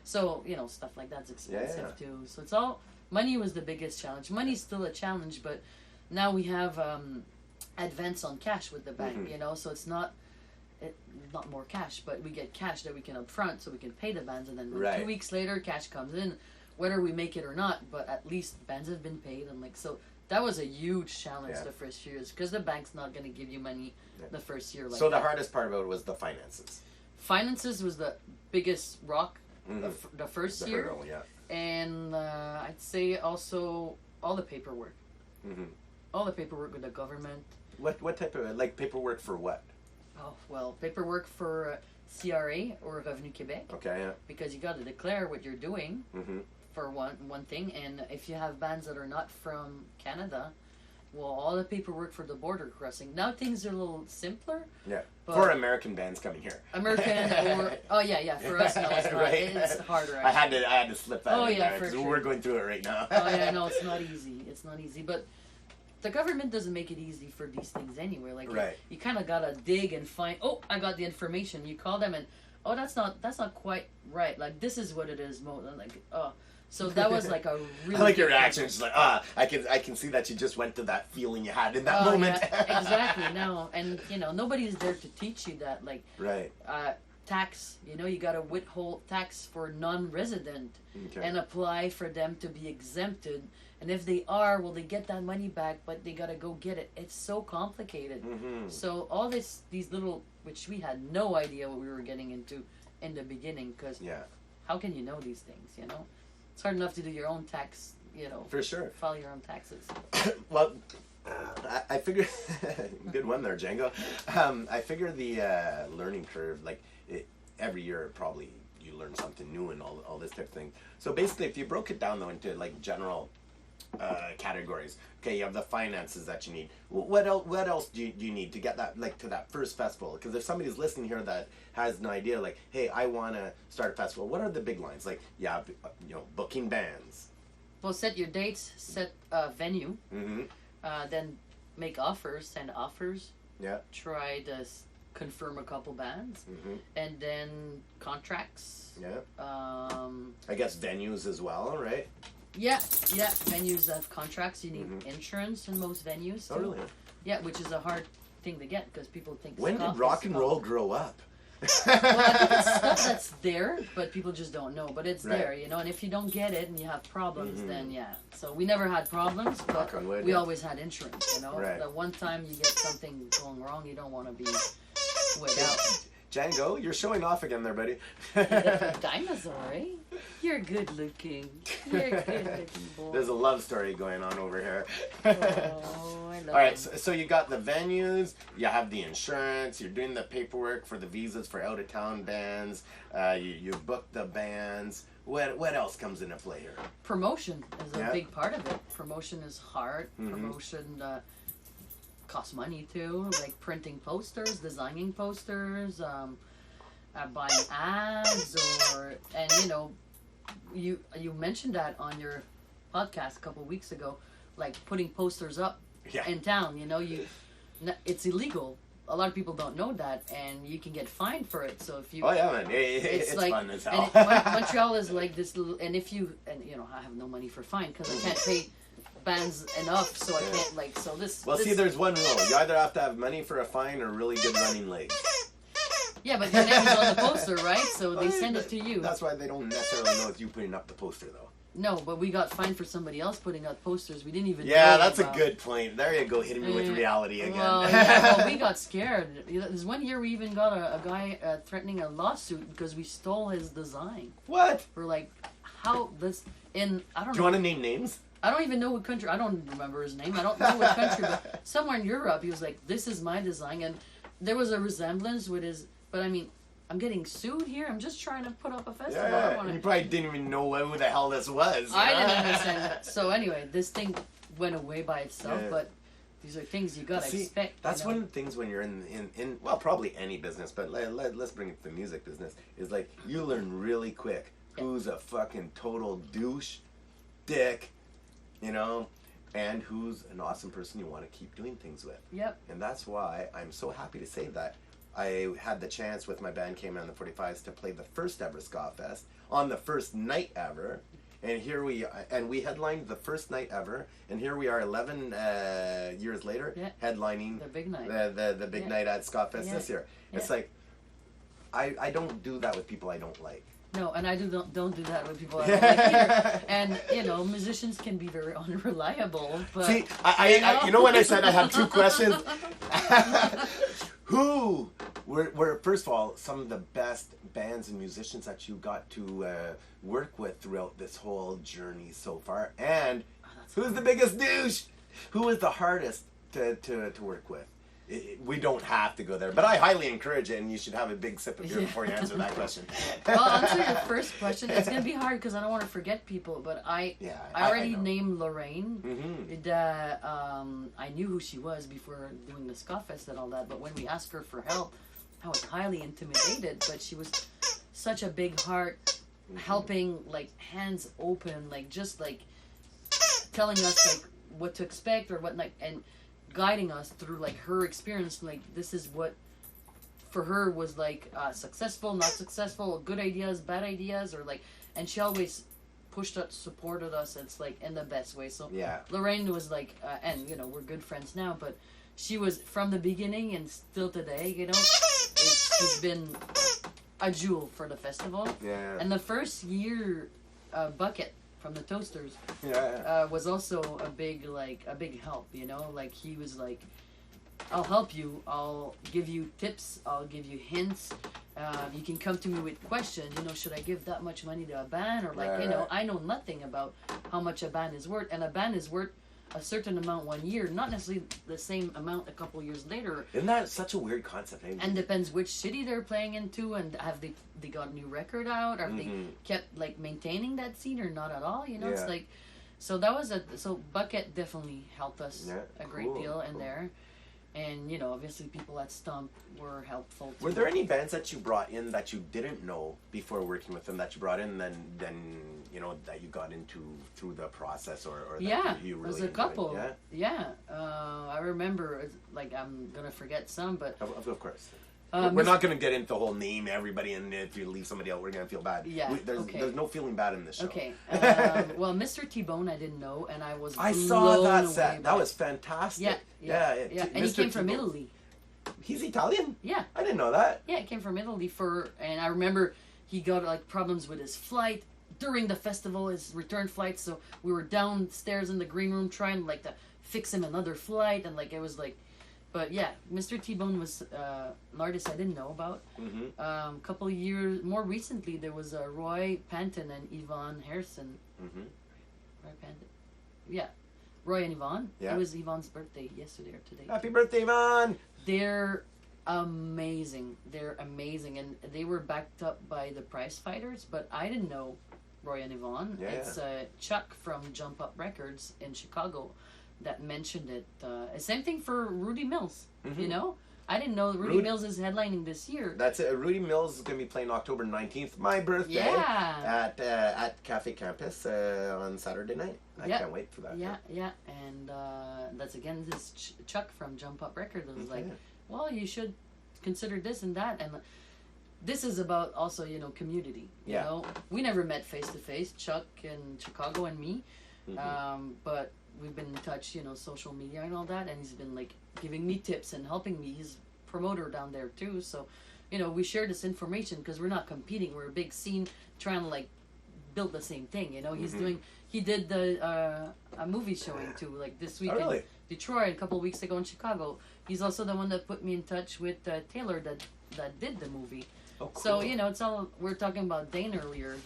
So, you know, stuff like that's expensive too. So it's all, money was the biggest challenge. Money's still a challenge, but now we have advance on cash with the bank, you know, so it's not more cash, but we get cash that we can upfront so we can pay the bands, and then 2 weeks later cash comes in, whether we make it or not, but at least bands have been paid. And, like, so that was a huge challenge the first few years, because the bank's not going to give you money the first year. Like so the hardest part about it was the finances. Finances was the biggest rock. The first year, hurdle, and I'd say also all the paperwork. All the paperwork with the government. What type of, like, paperwork for what? Oh, well, paperwork for CRA or Revenu Québec. Okay, yeah. Because you got to declare what you're doing for one thing, and if you have bands that are not from Canada, well, all the paperwork for the border crossing. Now things are a little simpler. Yeah. For American bands coming here. American or for us no, it's not. It's harder. Actually. I had to slip that in there, because we're going through it right now. No, it's not easy. It's not easy, but the government doesn't make it easy for these things anyway. Like you kind of gotta dig and find. Oh, I got the information. You call them and that's not quite right. Like, this is what it is. Like, so that was like a really. I like your reaction. It's like, I can see that you just went to that feeling you had in that moment. Yeah, exactly. No, and you know, nobody's there to teach you that. Like, tax. You know, you got to withhold tax for non-resident and apply for them to be exempted. And if they are, will they get that money back? But they gotta go get it. It's so complicated. So all these little, which we had no idea what we were getting into in the beginning, because how can you know these things? You know, it's hard enough to do your own tax. You know, for sure, file your own taxes. Well, I figure good one there, Django. I figure the learning curve, like every year, probably you learn something new and all this type of thing. So basically, if you broke it down though into like general categories, okay, you have the finances that you need. What else do you need to get that, like, to that first festival? Because if somebody's listening here that has an idea, like, hey, I want to start a festival, what are the big lines? Like, booking bands. Well, set your dates, set venue, then make offers, send offers. Yeah. Try to confirm a couple bands, and then contracts. Yeah. I guess venues as well, right? Yeah. Venues have contracts. You need insurance in most venues too. Oh, really? Yeah, which is a hard thing to get because people think. When did rock and roll grow up? Well, I think it's stuff that's there, but people just don't know. But it's there, you know. And if you don't get it and you have problems, then yeah. So we never had problems, but we always had insurance. You know, the one time you get something going wrong, you don't want to be without. Django, you're showing off again there, buddy. Dinosaur, eh? You're good looking. You're a good looking boy. There's a love story going on over here. Oh, I love All right, so you got the venues, you have the insurance, you're doing the paperwork for the visas for out-of-town bands, you book the bands. What else comes into play here? Promotion is a big part of it. Promotion is hard. Promotion costs money too, like printing posters, designing posters, buying ads, and you know, you mentioned that on your podcast a couple of weeks ago, like putting posters up in town. You know, it's illegal. A lot of people don't know that, and you can get fined for it. So if you, man, it's like, fun as hell. Montreal is like this little, and you know, I have no money for fine because I can't pay bands enough, so I can't, like, so this. Well, see, there's one rule: you either have to have money for a fine or really good running legs. Yeah, but your name is on the poster, right? So they send it to you. That's why they don't necessarily know it's you putting up the poster, though. No, but we got fined for somebody else putting up posters. We didn't even. Yeah, that's a good point. There you go, hitting me with reality again. Well, we got scared. There's one year we even got a guy threatening a lawsuit because we stole his design. What? We're like, how this in? I don't know. Do you want to name names? I don't even know what country. I don't remember his name. I don't know what country, but somewhere in Europe, he was like, "This is my design," and there was a resemblance with his. But I mean, I'm getting sued here. I'm just trying to put up a festival. Yeah, you probably didn't even know who the hell this was. I didn't understand that. So anyway, this thing went away by itself, but these are things you gotta expect. That's one of the things when you're in well, probably any business, but let's bring it to the music business, is like you learn really quick who's a fucking total douche, dick, you know, and who's an awesome person you want to keep doing things with. Yep. And that's why I'm so happy to say that I had the chance with my band Came On the 45s to play the first ever Ska Fest on the first night ever. And here we headlined the first night ever, and here we are 11 years later headlining the big night, the big night at SkaFest this year. It's like I don't do that with people I don't like. No, and I don't do that with people I don't like either. And you know, musicians can be very unreliable. But see, you know when I said I have two questions. Who were first of all some of the best bands and musicians that you got to work with throughout this whole journey so far, and who's the biggest douche? Who is the hardest to work with? We don't have to go there, but I highly encourage it, and you should have a big sip of beer before you answer that question. Well, I'll answer your first question. It's going to be hard because I don't want to forget people, but I already named Lorraine. I knew who she was before doing the Ska Fest and all that, but when we asked her for help, I was highly intimidated, but she was such a big heart, helping, like, hands open, like, just, like, telling us, like, what to expect or what, like, and guiding us through, like, her experience, like, this is what for her was, like, successful, not successful, good ideas, bad ideas, or, like, and she always pushed us, supported us, it's, like, in the best way. So Lorraine was, like, and, you know, we're good friends now, but she was from the beginning and still today, you know, she's been a jewel for the festival. And the first year, Bucket from the Toasters, Yeah. was also a big help. You know, like he was like, I'll help you. I'll give you tips. I'll give you hints. You can come to me with questions. You know, should I give that much money to a band? Or like, you know, I know nothing about how much a band is worth. And a band is worth a certain amount one year, not necessarily the same amount a couple years later. Isn't that such a weird concept? And depends which city they're playing into, and have they got a new record out? Are they kept like maintaining that scene or not at all? You know, it's like, so that was so Bucket definitely helped us a great deal in there. And, you know, obviously people at Stump were helpful too. Were there any bands that you brought in that you didn't know before working with them that you brought in, then you know, that you got into through the process, or that you really there's a couple. Yeah? I remember, like, I'm going to forget some, but... Of course. We're not going to get into the whole name everybody, and if you leave somebody out, we're going to feel bad. Yeah, there's no feeling bad in this show. Okay. Well, Mr. T-Bone I didn't know, and I was I saw that set. That was fantastic. Yeah. And he came from Italy. He's Italian? Yeah. I didn't know that. Yeah, he came from Italy and I remember he got like problems with his flight during the festival, his return flight, so we were downstairs in the green room trying like to fix him another flight, and like it was like, but yeah, Mr. T-Bone was an artist I didn't know about. A couple of years more recently, there was Roy Panton and Yvonne Harrison. Roy Panton, yeah, Roy and Yvonne. Yeah. It was Yvonne's birthday yesterday or today. Happy birthday, Yvonne! They're amazing. They're amazing, and they were backed up by the Prize Fighters. But I didn't know Roy and Yvonne. Yeah. It's Chuck from Jump Up Records in Chicago that mentioned it. Same thing for Rudy Mills. You know, I didn't know Rudy Mills is headlining this year. That's it. Rudy Mills is going to be playing October 19th, my birthday, at Cafe Campus on Saturday night. I can't wait for that. Yeah. And that's again this Chuck from Jump Up Records. It was like, well, you should consider this and that. And this is about also, you know, community. You know, we never met face to face, Chuck in Chicago and me. But we've been in touch, you know, social media and all that, and he's been like giving me tips and helping me. He's a promoter down there too, so you know, we share this information because we're not competing. We're a big scene trying to like build the same thing. You know, he did the a movie showing too, like this week in Detroit, a couple of weeks ago in Chicago. He's also the one that put me in touch with Taylor that did the movie. Oh, cool. So you know, it's all, we're talking about Dane earlier.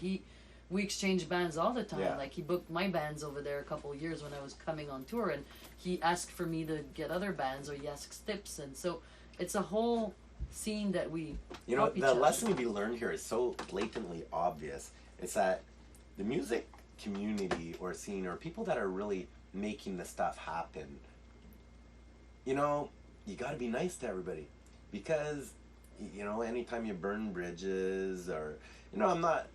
We exchange bands all the time. Yeah. Like he booked my bands over there a couple of years when I was coming on tour, and he asked for me to get other bands, or he asks tips, and so it's a whole scene that we. You know, the lesson to be learned here is so blatantly obvious. It's that the music community or scene, or people that are really making the stuff happen, you know, you got to be nice to everybody, because you know, anytime you burn bridges, or you know, I'm not.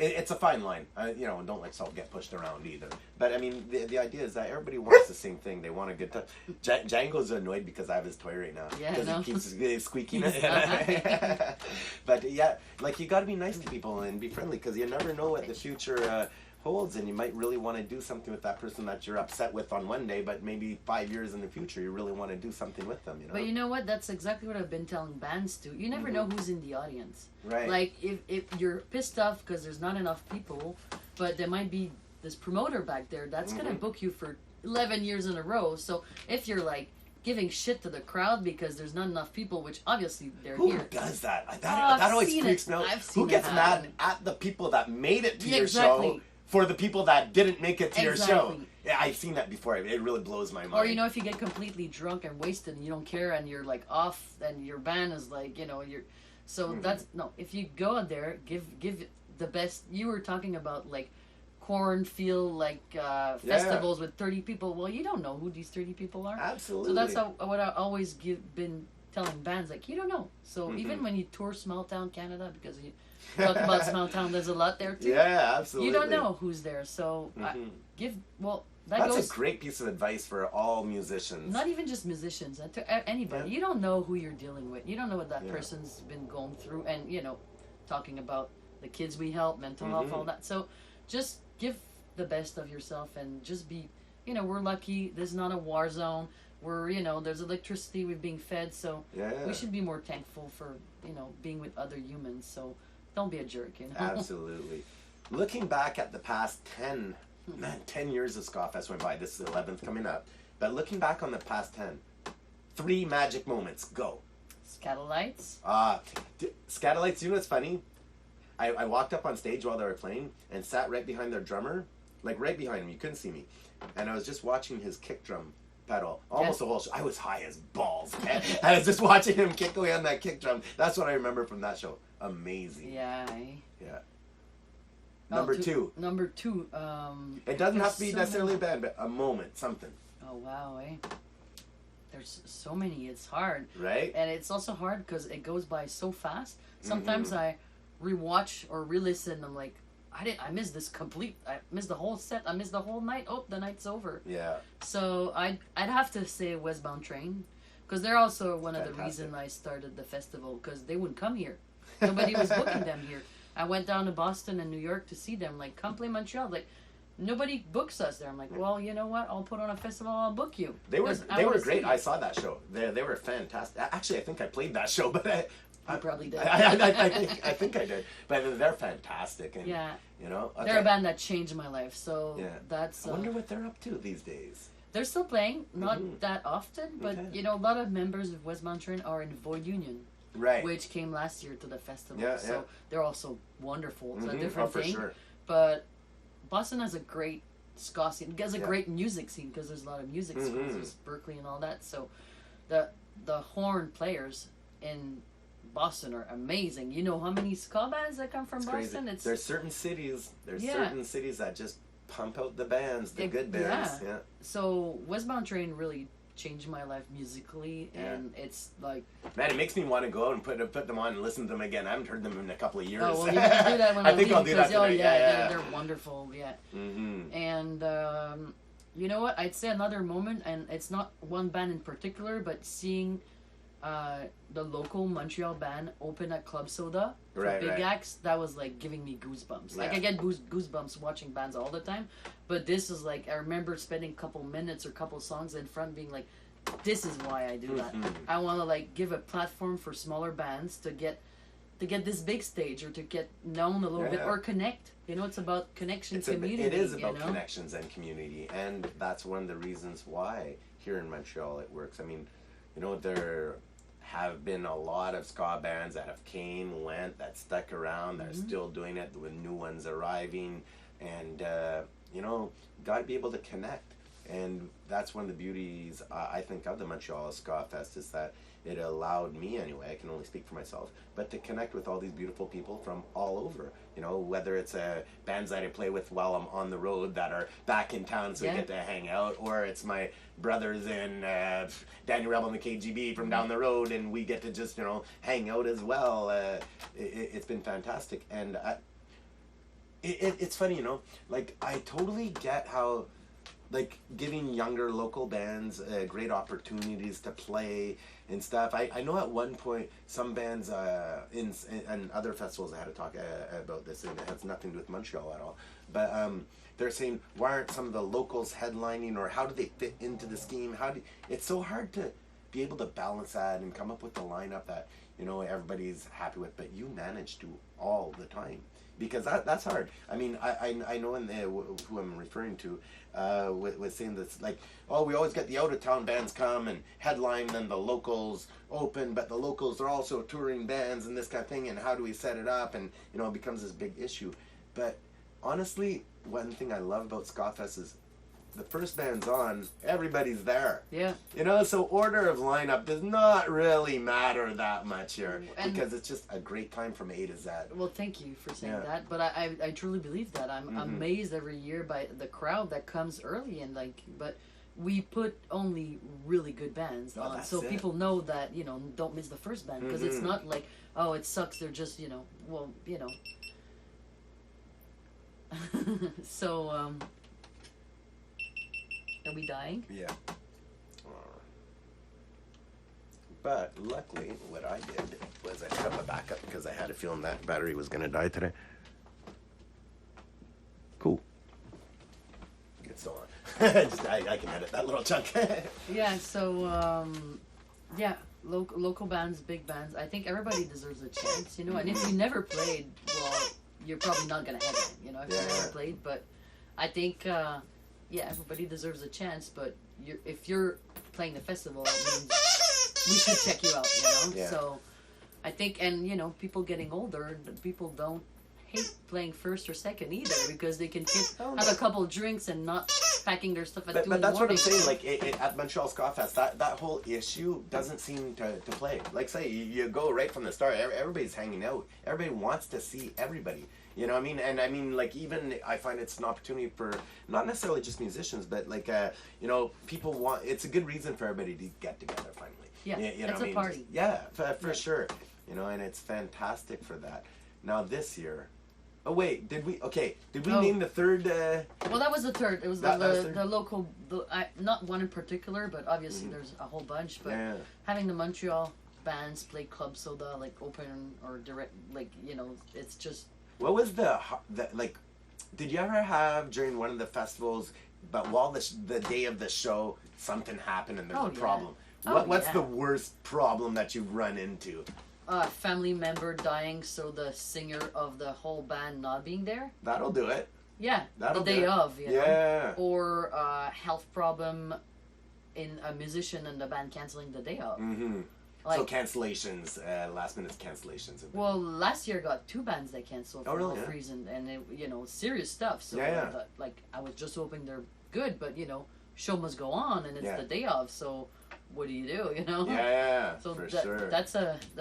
It's a fine line. You know, don't let salt get pushed around either. But I mean, the idea is that everybody wants the same thing. They want a good time. Django's annoyed because I have his toy right now. Yeah, because he keeps squeaking. But yeah, like you got to be nice to people and be friendly, because you never know what the future holds, and you might really want to do something with that person that you're upset with on one day, but maybe 5 years in the future you really want to do something with them. You know. But you know what? That's exactly what I've been telling bands too. You never know who's in the audience. Right. Like if you're pissed off because there's not enough people, but there might be this promoter back there that's gonna book you for 11 years in a row. So if you're like giving shit to the crowd because there's not enough people, which obviously they're here. Who does that? That always freaks me out. Who gets mad at the people that made it to your show for the people that didn't make it to your show? Yeah, I've seen that before. It really blows my mind. Or, you know, if you get completely drunk and wasted and you don't care and you're like off and your band is like, you know, you're... So that's... No, if you go out there, give the best... You were talking about like cornfield, like festivals with 30 people. Well, you don't know who these 30 people are. Absolutely. So that's what I always been telling bands, like, you don't know. So even when you tour small town Canada, because you talk about small town, there's a lot there too. Yeah, absolutely. You don't know who's there, so that's a great piece of advice for all musicians. Not even just musicians, to anybody. You don't know who you're dealing with. You don't know what that person's been going through, and you know, talking about the kids we help, mental health, all that. So just give the best of yourself and just be. You know, we're lucky. This is not a war zone. We're, you know, there's electricity. We're being fed, so we should be more thankful for, you know, being with other humans. So don't be a jerk, you know. Absolutely. looking back at the past 10 years of SkaFest went by. This is the 11th coming up. But looking back on the past 10, 3 magic moments. Go. Scatolites. Scatolites, you know what's funny? I walked up on stage while they were playing and sat right behind their drummer. Like right behind him. You couldn't see me. And I was just watching his kick drum pedal almost the whole show. I was high as balls, man. I was just watching him kick away on that kick drum. That's what I remember from that show. Amazing. Yeah. Yeah. Number two. Number two. It doesn't have to be necessarily a band, but a moment, something. Oh wow, There's so many. It's hard. Right. And it's also hard because it goes by so fast. Sometimes I rewatch or re-listen. I'm like, I missed this complete. I missed the whole set. I missed the whole night. Oh, the night's over. Yeah. So I'd have to say Westbound Train, because they're also one of the reasons I started the festival, because they wouldn't come here. Nobody was booking them here. I went down to Boston and New York to see them. Like, come play Montreal. Like, nobody books us there. I'm like, well, you know what? I'll put on a festival. I'll book you. They were great. I saw that show. They were fantastic. Actually, I think I played that show, but I probably did. I think I did. But they're fantastic. And, yeah. You know, they're a band that changed my life. So that's. I wonder what they're up to these days. They're still playing, not that often, but you know, a lot of members of Westbound Train are in Void Union. Right. Which came last year to the festival. Yeah, so they're also wonderful. It's a different thing. Sure. But Boston has a great ska scene. It has a great music scene because there's a lot of music schools. There's Berkeley and all that. So the horn players in Boston are amazing. You know how many ska bands that come from Boston? There's certain cities. Certain cities that just pump out the bands, the good bands. Yeah. So Westbound Train really changed my life musically, and it's like, man, it makes me want to go out and put them on and listen to them again. I haven't heard them in a couple of years. Oh, well, you can do that when I think I'll do that tonight. They're wonderful. Yeah. And you know what? I'd say another moment, and it's not one band in particular, but seeing the local Montreal band open at Club Soda for big acts, that was like giving me goosebumps. Like, I get goosebumps watching bands all the time, but this is like, I remember spending a couple minutes or couple songs in front being like, this is why I do that. I want to like give a platform for smaller bands to get this big stage, or to get known a little bit, or connect. You know, it's about connection, community. It is about connections and community, and that's one of the reasons why here in Montreal it works. I mean, you know, there have been a lot of ska bands that have came, went, that stuck around, that are still doing it, with new ones arriving, and you know, got to be able to connect. And that's one of the beauties, I think, of the Montreal Ska Fest, is that it allowed me, anyway, I can only speak for myself, but to connect with all these beautiful people from all over. You know, whether it's bands that I play with while I'm on the road that are back in town, so we get to hang out, or it's my brothers in Danny Rebel and the KGB from down the road, and we get to just, you know, hang out as well. It's been fantastic. And it's funny, you know, like, I totally get how, like, giving younger local bands great opportunities to play and stuff. I know at one point some bands in other festivals I had to talk about this, and it has nothing to do with Montreal at all, but they're saying, why aren't some of the locals headlining, or how do they fit into the scheme? It's so hard to be able to balance that and come up with the lineup that, you know, everybody's happy with, but you manage to all the time. Because that's hard. I mean, I know who I'm referring to was saying this, like, oh, we always get the out-of-town bands come and headline, and the locals open, but the locals are also touring bands and this kind of thing, and how do we set it up? And, you know, it becomes this big issue. But honestly, one thing I love about SkaFest is the first band's on, everybody's there. Yeah. You know, so order of lineup does not really matter that much here, because it's just a great time from A to Z. Well, thank you for saying that. But I truly believe that. I'm amazed every year by the crowd that comes early, and like, but we put only really good bands on, so people know that, you know, don't miss the first band, because it's not like, oh, it sucks, they're just, you know, well, you know. So are we dying? Yeah. But luckily, what I did was I set up a backup, because I had a feeling that battery was going to die today. Cool. It's still on. I can edit that little chunk. Yeah, so, yeah, local bands, big bands. I think everybody deserves a chance, you know. And if you never played, well, you're probably not gonna headline, you know, if you've never played. But I think, everybody deserves a chance. But if you're playing the festival, it means we should check you out, you know. Yeah. So I think, and you know, people getting older, people don't hate playing first or second either, because they can have a couple of drinks and not packing their stuff at 2 in the morning. But that's what I'm saying. Like at Montreal Ska Fest, that whole issue doesn't seem to play. Like say you go right from the start, everybody's hanging out. Everybody wants to see everybody. You know what I mean? And I mean, like, even I find it's an opportunity for not necessarily just musicians, but like you know, people want. It's a good reason for everybody to get together finally. Yeah, you know it's what I a mean? party. Yeah, for sure. You know, and it's fantastic for that. Now this year. Oh wait, did we name the third? Well, that was the third. It was the local, not one in particular, but obviously there's a whole bunch. But having the Montreal bands play Club Soda, like open or direct, like, you know, it's just. What was the like? Did you ever have during one of the festivals, but while the day of the show, something happened and there's a problem? What's the worst problem that you've run into? Family member dying, so the singer of the whole band not being there. That'll do it. Yeah, the day of, you know. Yeah. Or health problem in a musician and the band canceling the day of. Mm-hmm. Like, so cancellations, last minute cancellations. Well, last year got 2 bands that canceled for really? health reason, and it, you know, serious stuff. So like I was just hoping they're good, but you know, show must go on, and it's the day of, so. What do? You know? Yeah, so for sure. That's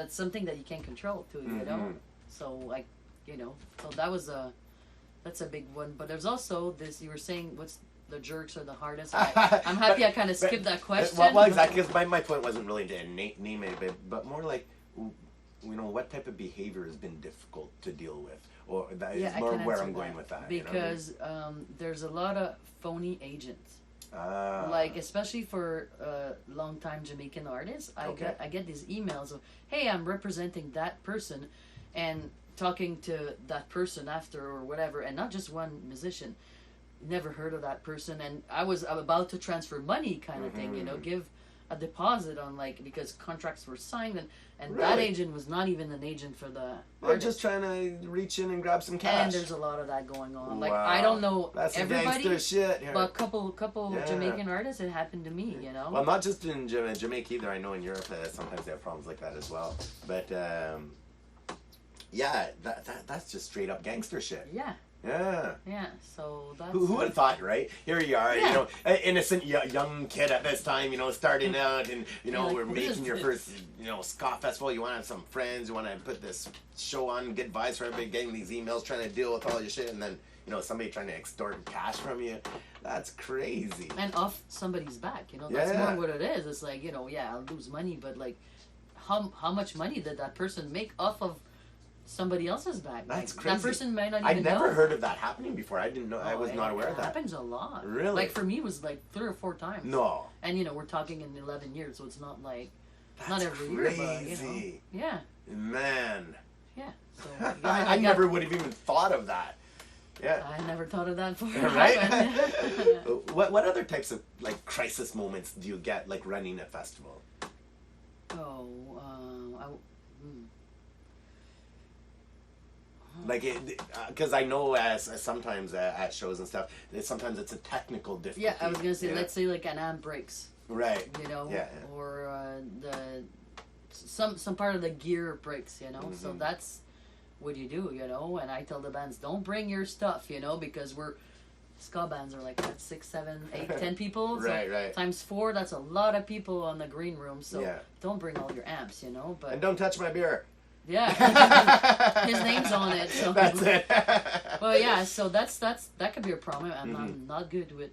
something that you can't control too, you know? So like, you know, so that's a big one. But there's also this, you were saying, what's the jerks are the hardest? I'm happy I kind of skipped that question. Well, exactly, because my point wasn't really to name it, but more like, you know, what type of behavior has been difficult to deal with? Or that is more where I'm going with that. Because you know? There's a lot of phony agents. Like, especially for long-time Jamaican artists, I get these emails of, hey, I'm representing that person, and talking to that person after or whatever, and not just one musician. Never heard of that person, and I'm about to transfer money, kind of thing, you know, give a deposit on, like, because contracts were signed, and that agent was not even an agent for the artist. Just trying to reach in and grab some cash. And there's a lot of that going on. Like, I don't know everybody, shit here. but a couple Jamaican artists, it happened to me, you know? Well, not just in Jamaica either. I know in Europe sometimes they have problems like that as well. But, that's just straight up gangster shit. Yeah. Yeah. Yeah, so that's... Who would have thought, right? Here you are, you know, innocent young kid at this time, you know, starting out, and, you know, we're making your first, you know, ska festival. You want to have some friends. You want to put this show on, good vibes for everybody, getting these emails, trying to deal with all your shit, and then, you know, somebody trying to extort cash from you. That's crazy. And off somebody's back, you know. That's more what it is. It's like, you know, I'll lose money, but, like, how much money did that person make off of somebody else's back? That's like, crazy. That person might not even know. I never heard of that happening before. I didn't know. I was not aware of that. It happens a lot. Really? Like, for me, it was like 3 or 4 times. No. And, you know, we're talking in 11 years, so it's not like, that's not every crazy. year, but, you know. Yeah. Man. Yeah. So, I never would have even thought of that. Yeah. I never thought of that before. Right? What other types of, like, crisis moments do you get, like, running a festival? Oh, Like, because I know as sometimes at shows and stuff, sometimes it's a technical difficulty. Yeah, I was gonna say, let's say like an amp breaks. Right. You know. Yeah. Or some part of the gear breaks. You know. So that's what you do. You know. And I tell the bands, don't bring your stuff. You know, because ska bands are like what, 6, 7, 8, 10 people. So right. Times 4. That's a lot of people on the green room. So don't bring all your amps. You know. But and don't touch my beer. Yeah, his name's on it. So. That's it. Well, yeah. So that could be a problem. I'm not good with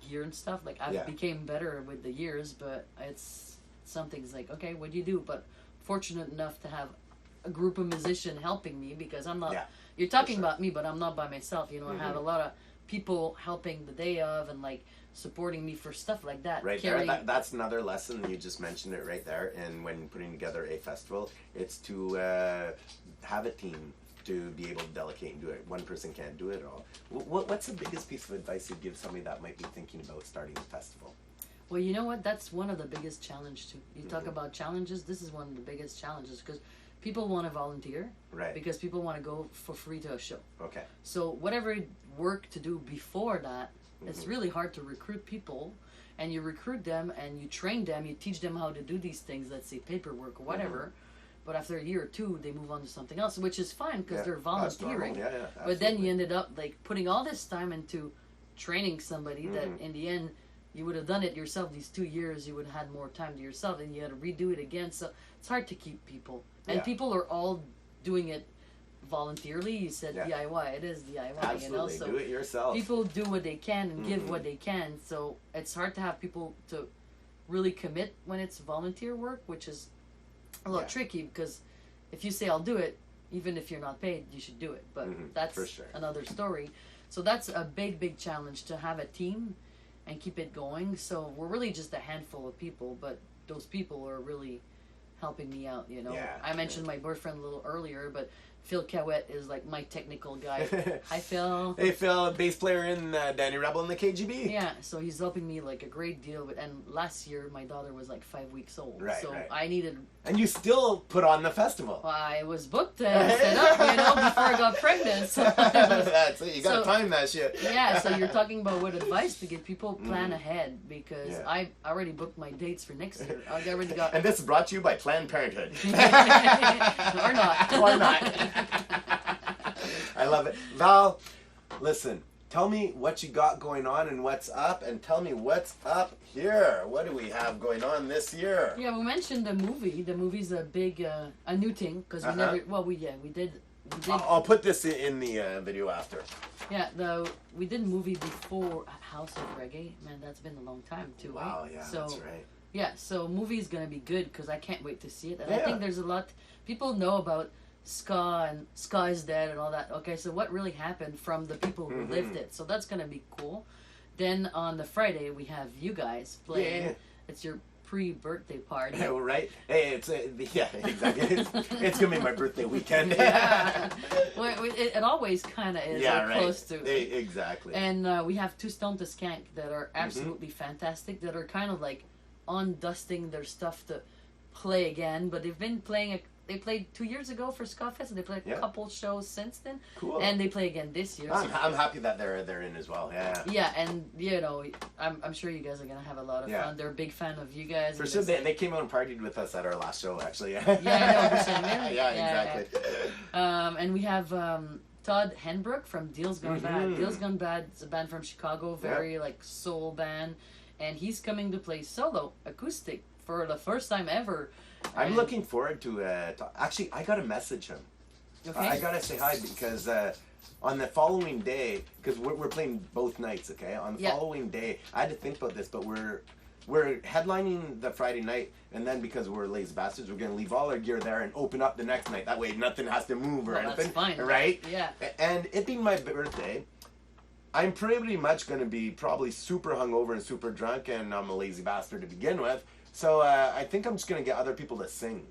gear and stuff. Like I became better with the years, but it's something's like, okay, what do you do? But fortunate enough to have a group of musicians helping me, because I'm not. Yeah, you're talking about me, but I'm not by myself. You know, I have a lot of people helping the day of and like supporting me for stuff like that. Right there. That's another lesson. You just mentioned it right there. And when putting together a festival, it's to have a team to be able to delegate and do it. One person can't do it all. What's the biggest piece of advice you'd give somebody that might be thinking about starting a festival? Well, you know what? That's one of the biggest challenges too. You talk about challenges. This is one of the biggest challenges because people want to volunteer. Right. Because people want to go for free to a show. Okay. So whatever work to do before that, it's really hard to recruit people. And you recruit them and you train them, you teach them how to do these things, let's say paperwork or whatever. But after a year or two, they move on to something else, which is fine because they're volunteering. But then you ended up like putting all this time into training somebody that in the end, you would have done it yourself these 2 years, you would have had more time to yourself and you had to redo it again. So it's hard to keep people. And people are all doing it voluntarily. You said DIY. It is DIY. Absolutely. So do it yourself. People do what they can and give what they can. So it's hard to have people to really commit when it's volunteer work, which is a little tricky because if you say I'll do it, even if you're not paid, you should do it. But that's for sure. another story. So that's a big challenge to have a team and keep it going. So we're really just a handful of people, but those people are really helping me out, you know. I mentioned my boyfriend a little earlier, but Phil Cowett is like my technical guy. Hi, Phil. Hey, Phil, bass player in Danny Rebel in the KGB. Yeah, so he's helping me like a great deal. And last year, my daughter was like 5 weeks old. Right, so right. I needed... And you still put on the festival. Well, I was booked and set up, you know, before I got pregnant. So that's it. You got to time that shit. Yeah, so you're talking about what advice to give people, plan ahead, because I already booked my dates for next year. I already got... And this is brought to you by Planned Parenthood. Or not. Or not. I love it. Val, listen, tell me what you got going on and what's up, and tell me what's up here. What do we have going on this year? Yeah, we mentioned the movie. The movie's a big, a new thing, because we never, well, we did. I'll put this in the video after. Yeah, we did a movie before House of Reggae. Man, that's been a long time too. Wow, right? yeah, so, that's right. Yeah, so movie's gonna be good because I can't wait to see it. And I think there's a lot people know about ska and ska is dead and all that. Okay, so what really happened from the people who lived it? So that's gonna be cool. Then on the Friday we have you guys playing. Yeah. It's your pre-birthday party. Yeah, right? Hey, it's exactly. It's gonna be my birthday weekend. Well, it always kind of is. Yeah, right. Close to it. Exactly. And we have two Stone to Skank that are absolutely fantastic. That are kind of like undusting their stuff to play again, but they've been playing. They played 2 years ago for SkaFest, and they played a couple shows since then. Cool. And they play again this year. I'm happy that they're in as well. Yeah. Yeah, and you know, I'm sure you guys are gonna have a lot of fun. They're a big fan of you guys. For sure, they came out and partied with us at our last show, actually. Yeah, I know. Yeah, exactly. And we have Todd Henbrook from Deals Gone Bad. Deals Gone Bad is a band from Chicago, very like soul band, and he's coming to play solo acoustic for the first time ever. I'm looking forward to actually, I gotta message him. Okay. I gotta say hi because on the following day, because we're playing both nights, okay? On the following day, I had to think about this, but we're headlining the Friday night, and then because we're lazy bastards, we're gonna leave all our gear there and open up the next night. That way, nothing has to move or anything. That's fine, right? Yeah. And it being my birthday, I'm pretty much gonna be probably super hungover and super drunk, and I'm a lazy bastard to begin with. So I think I'm just going to get other people to sing.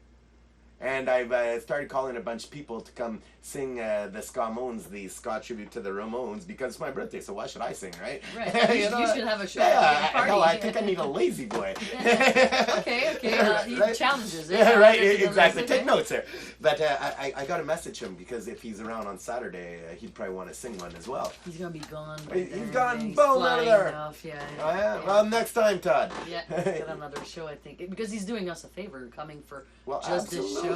And I've started calling a bunch of people to come sing the Skamones, the ska tribute to the Ramones, because it's my birthday, so why should I sing, right? Right. you should have a show. Yeah, party. Hell, I think I need a lazy boy. Okay. He challenges it. Yeah, right, exactly. Take notes there. But I got to message him, because if he's around on Saturday, he'd probably want to sing one as well. He's going to be gone. He's gone bone out of there. Off, yeah. Well, next time, Todd. Yeah, he's got another show, I think. Because he's doing us a favor coming for just this show.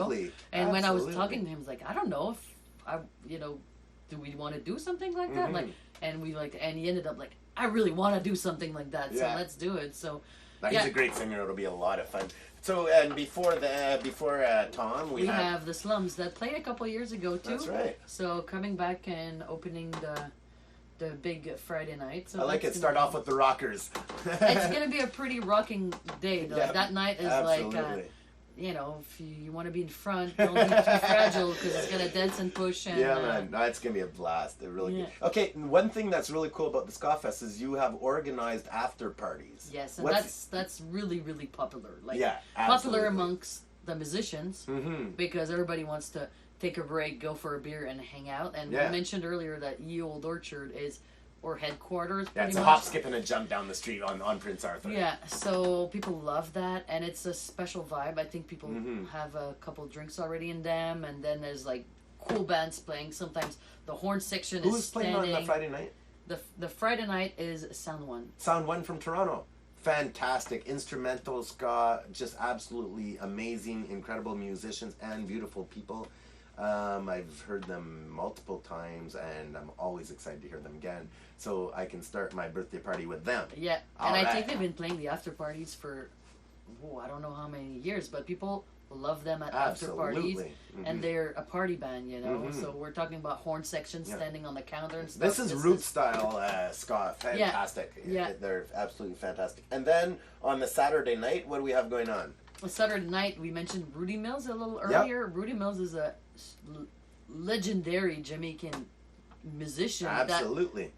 And when I was talking to him, I was like, I don't know if do we want to do something like that? And he ended up like, I really want to do something like that, so let's do it. So he's a great singer. It'll be a lot of fun. So, and before Tom, we have the Slums that played a couple years ago too. That's right. So coming back and opening the big Friday night. So I like it. Start off with the rockers. It's gonna be a pretty rocking day though. Yep. That night is Absolutely. like. If you want to be in front, don't be too fragile because it's going to dance and push. And, man. No, it's going to be a blast. They're really good. Okay, one thing that's really cool about the Ska Fest is you have organized after parties. Yes, and that's really, really popular. Like, absolutely. Popular amongst the musicians because everybody wants to take a break, go for a beer, and hang out. And we mentioned earlier that Ye Old Orchard is or headquarters. Yeah, Pretty it's a much. hop, skip, and a jump down the street on Prince Arthur. Yeah, so people love that, and it's a special vibe. I think people have a couple drinks already in them, and then there's like cool bands playing. Sometimes the horn section is Who's playing standing. on the Friday night? The Friday night is Sound One. Sound One from Toronto. Fantastic instrumental ska, just absolutely amazing, incredible musicians and beautiful people. I've heard them multiple times, and I'm always excited to hear them again. So I can start my birthday party with them. Yeah, All and I right. think they've been playing the after parties for, I don't know how many years, but people love them at after parties, and they're a party band, you know. So we're talking about horn section standing on the counter and stuff. This is root style ska, fantastic. Yeah. They're absolutely fantastic. And then on the Saturday night, what do we have going on? On Saturday night, we mentioned Rudy Mills a little earlier. Rudy Mills is a legendary Jamaican musician Absolutely.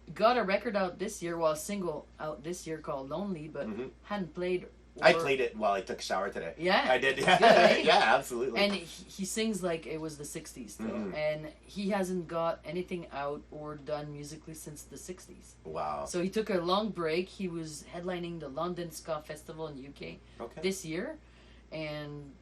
that got a record out this year, well, a single out this year called Lonely, but hadn't played. I played it while I took a shower today. Yeah, I did. good, eh? Yeah, absolutely. And he sings like it was the 60s, though. And he hasn't got anything out or done musically since the 60s. Wow. So he took a long break. He was headlining the London Ska Festival in UK this year, and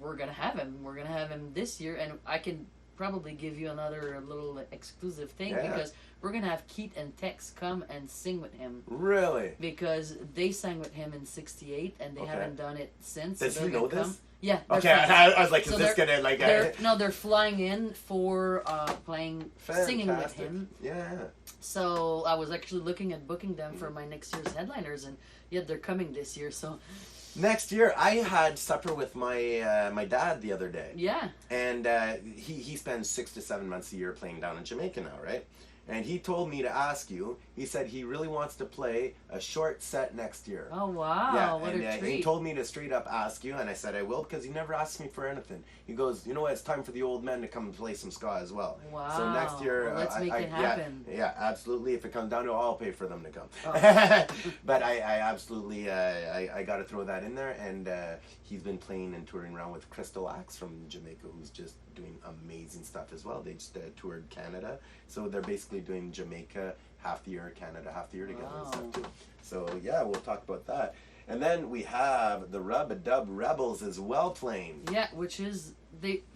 we're gonna have him. We're gonna have him this year, and I can probably give you another little exclusive thing because we're gonna have Keith and Tex come and sing with him. Really? Because they sang with him in '68, and they haven't done it since. Does so he know they're gonna this? come. Yeah. Okay, I was like, is this gonna like? No, they're flying in for playing, singing with him. Yeah. So I was actually looking at booking them for my next year's headliners, and yet they're coming this year. So next year, I had supper with my my dad the other day. yeah, and he spends 6 to 7 months a year playing down in Jamaica now, right? And he told me to ask you. He said he really wants to play a short set next year. oh wow, Yeah, what and a treat! he told me to straight up ask you, and I said I will because he never asked me for anything. He goes, you know what? It's time for the old men to come and play some ska as well. Wow. So next year, Well, let's make it happen. Yeah, absolutely. If it comes down to it, I'll pay for them to come. Oh. But I absolutely, I got to throw that in there. And he's been playing and touring around with Crystal Axe from Jamaica, who's just doing amazing stuff as well. They just toured Canada, so they're basically doing Jamaica half the year, Canada half the year together and stuff too. So yeah, we'll talk about that. And then we have the Rub-a-Dub Rebels as well playing. Yeah, which is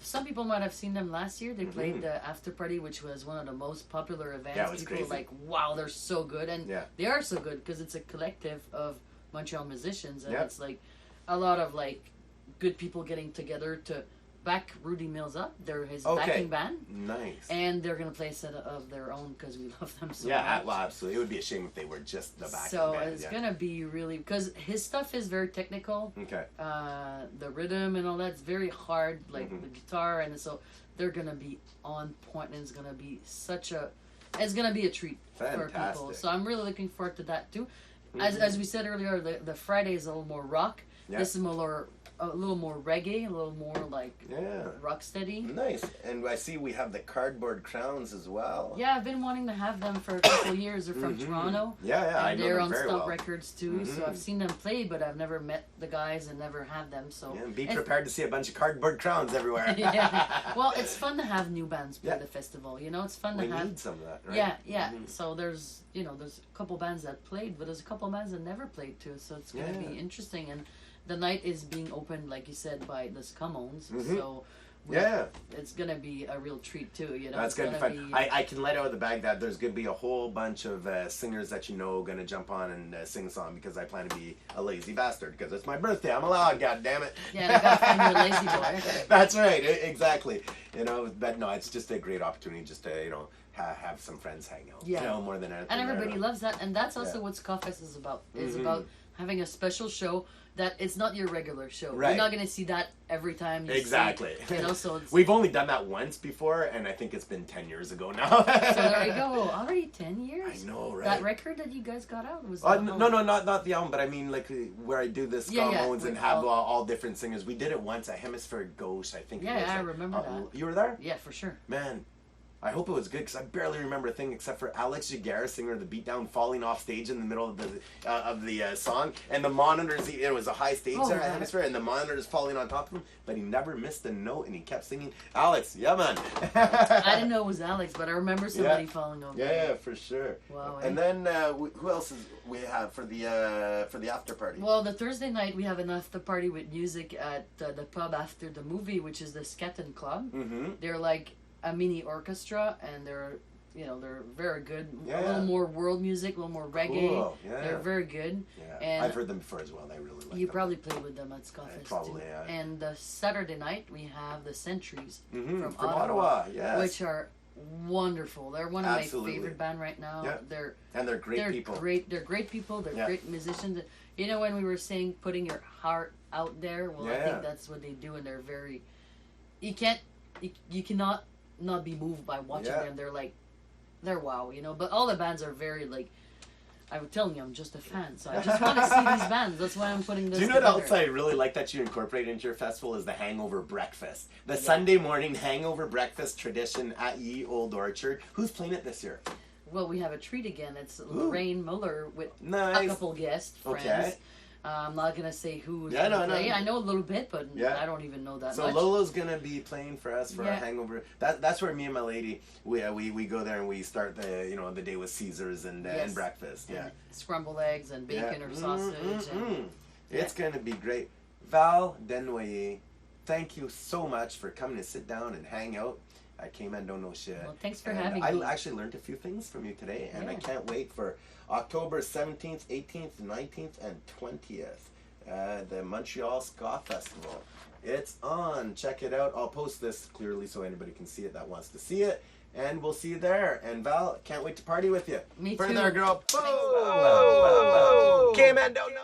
some people might have seen them last year. They played the after party, which was one of the most popular events. Yeah, it was people crazy. were like, wow, they're so good, and they are so good because it's a collective of Montreal musicians, and it's like a lot of like good people getting together to back Rudy Mills up. They're his backing band. Nice. And they're going to play a set of their own because we love them so Yeah, much. well, absolutely. It would be a shame if they were just the backing So band. it's going to be really... Because his stuff is very technical. Okay. The rhythm and all that's very hard, like the guitar. And so they're going to be on point, and it's going to be such a... It's going to be a treat for people. So I'm really looking forward to that too. As we said earlier, the Friday is a little more rock. Yeah. This is a little more reggae, a little more like rock steady. Nice. And I see we have the Cardboard Crowns as well. Yeah, I've been wanting to have them for a couple years. They're from Toronto. Yeah, and I know they're them on very Stop well. Records too. So I've seen them play, but I've never met the guys and never had them. So Be prepared to see a bunch of Cardboard Crowns everywhere. yeah. Well, it's fun to have new bands play the festival. You know, it's fun to have. We need some of that, right? Yeah. So there's there's a couple bands that played, but there's a couple bands that never played too. So it's going to be interesting. And the night is being opened, like you said, by the Scamones. So it's going to be a real treat too. You know, That's going to be fun. I can let out of the bag that there's going to be a whole bunch of singers that you know going to jump on and sing a song because I plan to be a lazy bastard because it's my birthday. I'm allowed, God damn it. Yeah, and I got to find your lazy boy. That's right, exactly. You know, but no, it's just a great opportunity just to have some friends hang out. Yeah. You know, more than anything. And everybody loves that, and that's also what SkaFest is about. It's about having a special show that it's not your regular show. Right. You're not going to see that every time you exactly. see, so it's, we've only done that once before, and I think it's been 10 years ago now. So there you go. Already 10 years? I know, right? That record that you guys got out was... No, not the album, but I mean, like, where I do this Scamones and have all different singers. We did it once at Hemispheric Ghost, I think. Yeah, I remember that. You were there? Yeah, for sure. Man, I hope it was good because I barely remember a thing except for Alex Jaguar, singer of the Beatdown, falling off stage in the middle of the song, and the monitors. It was a high stage there, atmosphere, and the monitors falling on top of him, but he never missed a note, and he kept singing. Alex, yeah, man. I didn't know it was Alex, but I remember somebody falling over. Yeah, for sure. Wow. And then who else is we have for the after party? Well, the Thursday night we have an after party with music at the pub after the movie, which is the Skaten Club. Mm-hmm. They're like a mini orchestra, and they're very good. A little more world music, a little more reggae. Cool. Yeah. They're very good. Yeah. And I've heard them before as well. I really like you them. Probably played with them at SkaFest. Probably, too. Yeah. And the Saturday night we have the Sentries from Ottawa, yes. which are wonderful. They're one of my favorite band right now. Yeah. They're great people. They're great people. They're great musicians. You know, when we were saying putting your heart out there, well, I think that's what they do, and they're very. You cannot not be moved by watching them. They're wow, you know. But all the bands are very like. I'm telling you, I'm just a fan, so I just want to see these bands. That's why I'm putting this. Do you know what else I really like that you incorporate into your festival is the hangover breakfast, the Sunday morning hangover breakfast tradition at Ye Old Orchard. Who's playing it this year? Well, we have a treat again. It's Lorraine Muller with a couple guest friends. Okay. I'm not going to say who's going to play. I know a little bit, but I don't even know that much. So Lolo's going to be playing for us for a hangover. That's where me and my lady, we go there and we start the day with Caesars and breakfast. And scrambled eggs and bacon or sausage. It's going to be great. Val Desnoyers, thank you so much for coming to sit down and hang out. I came in, don't know shit. Well, thanks for having me. I actually learned a few things from you today, and I can't wait for October 17th, 18th, 19th, and 20th, the Montreal Ska Festival. It's on. Check it out. I'll post this clearly so anybody can see it that wants to see it, and we'll see you there. And Val, can't wait to party with you. Me too. Burn there, girl. Boom! Came in, don't know.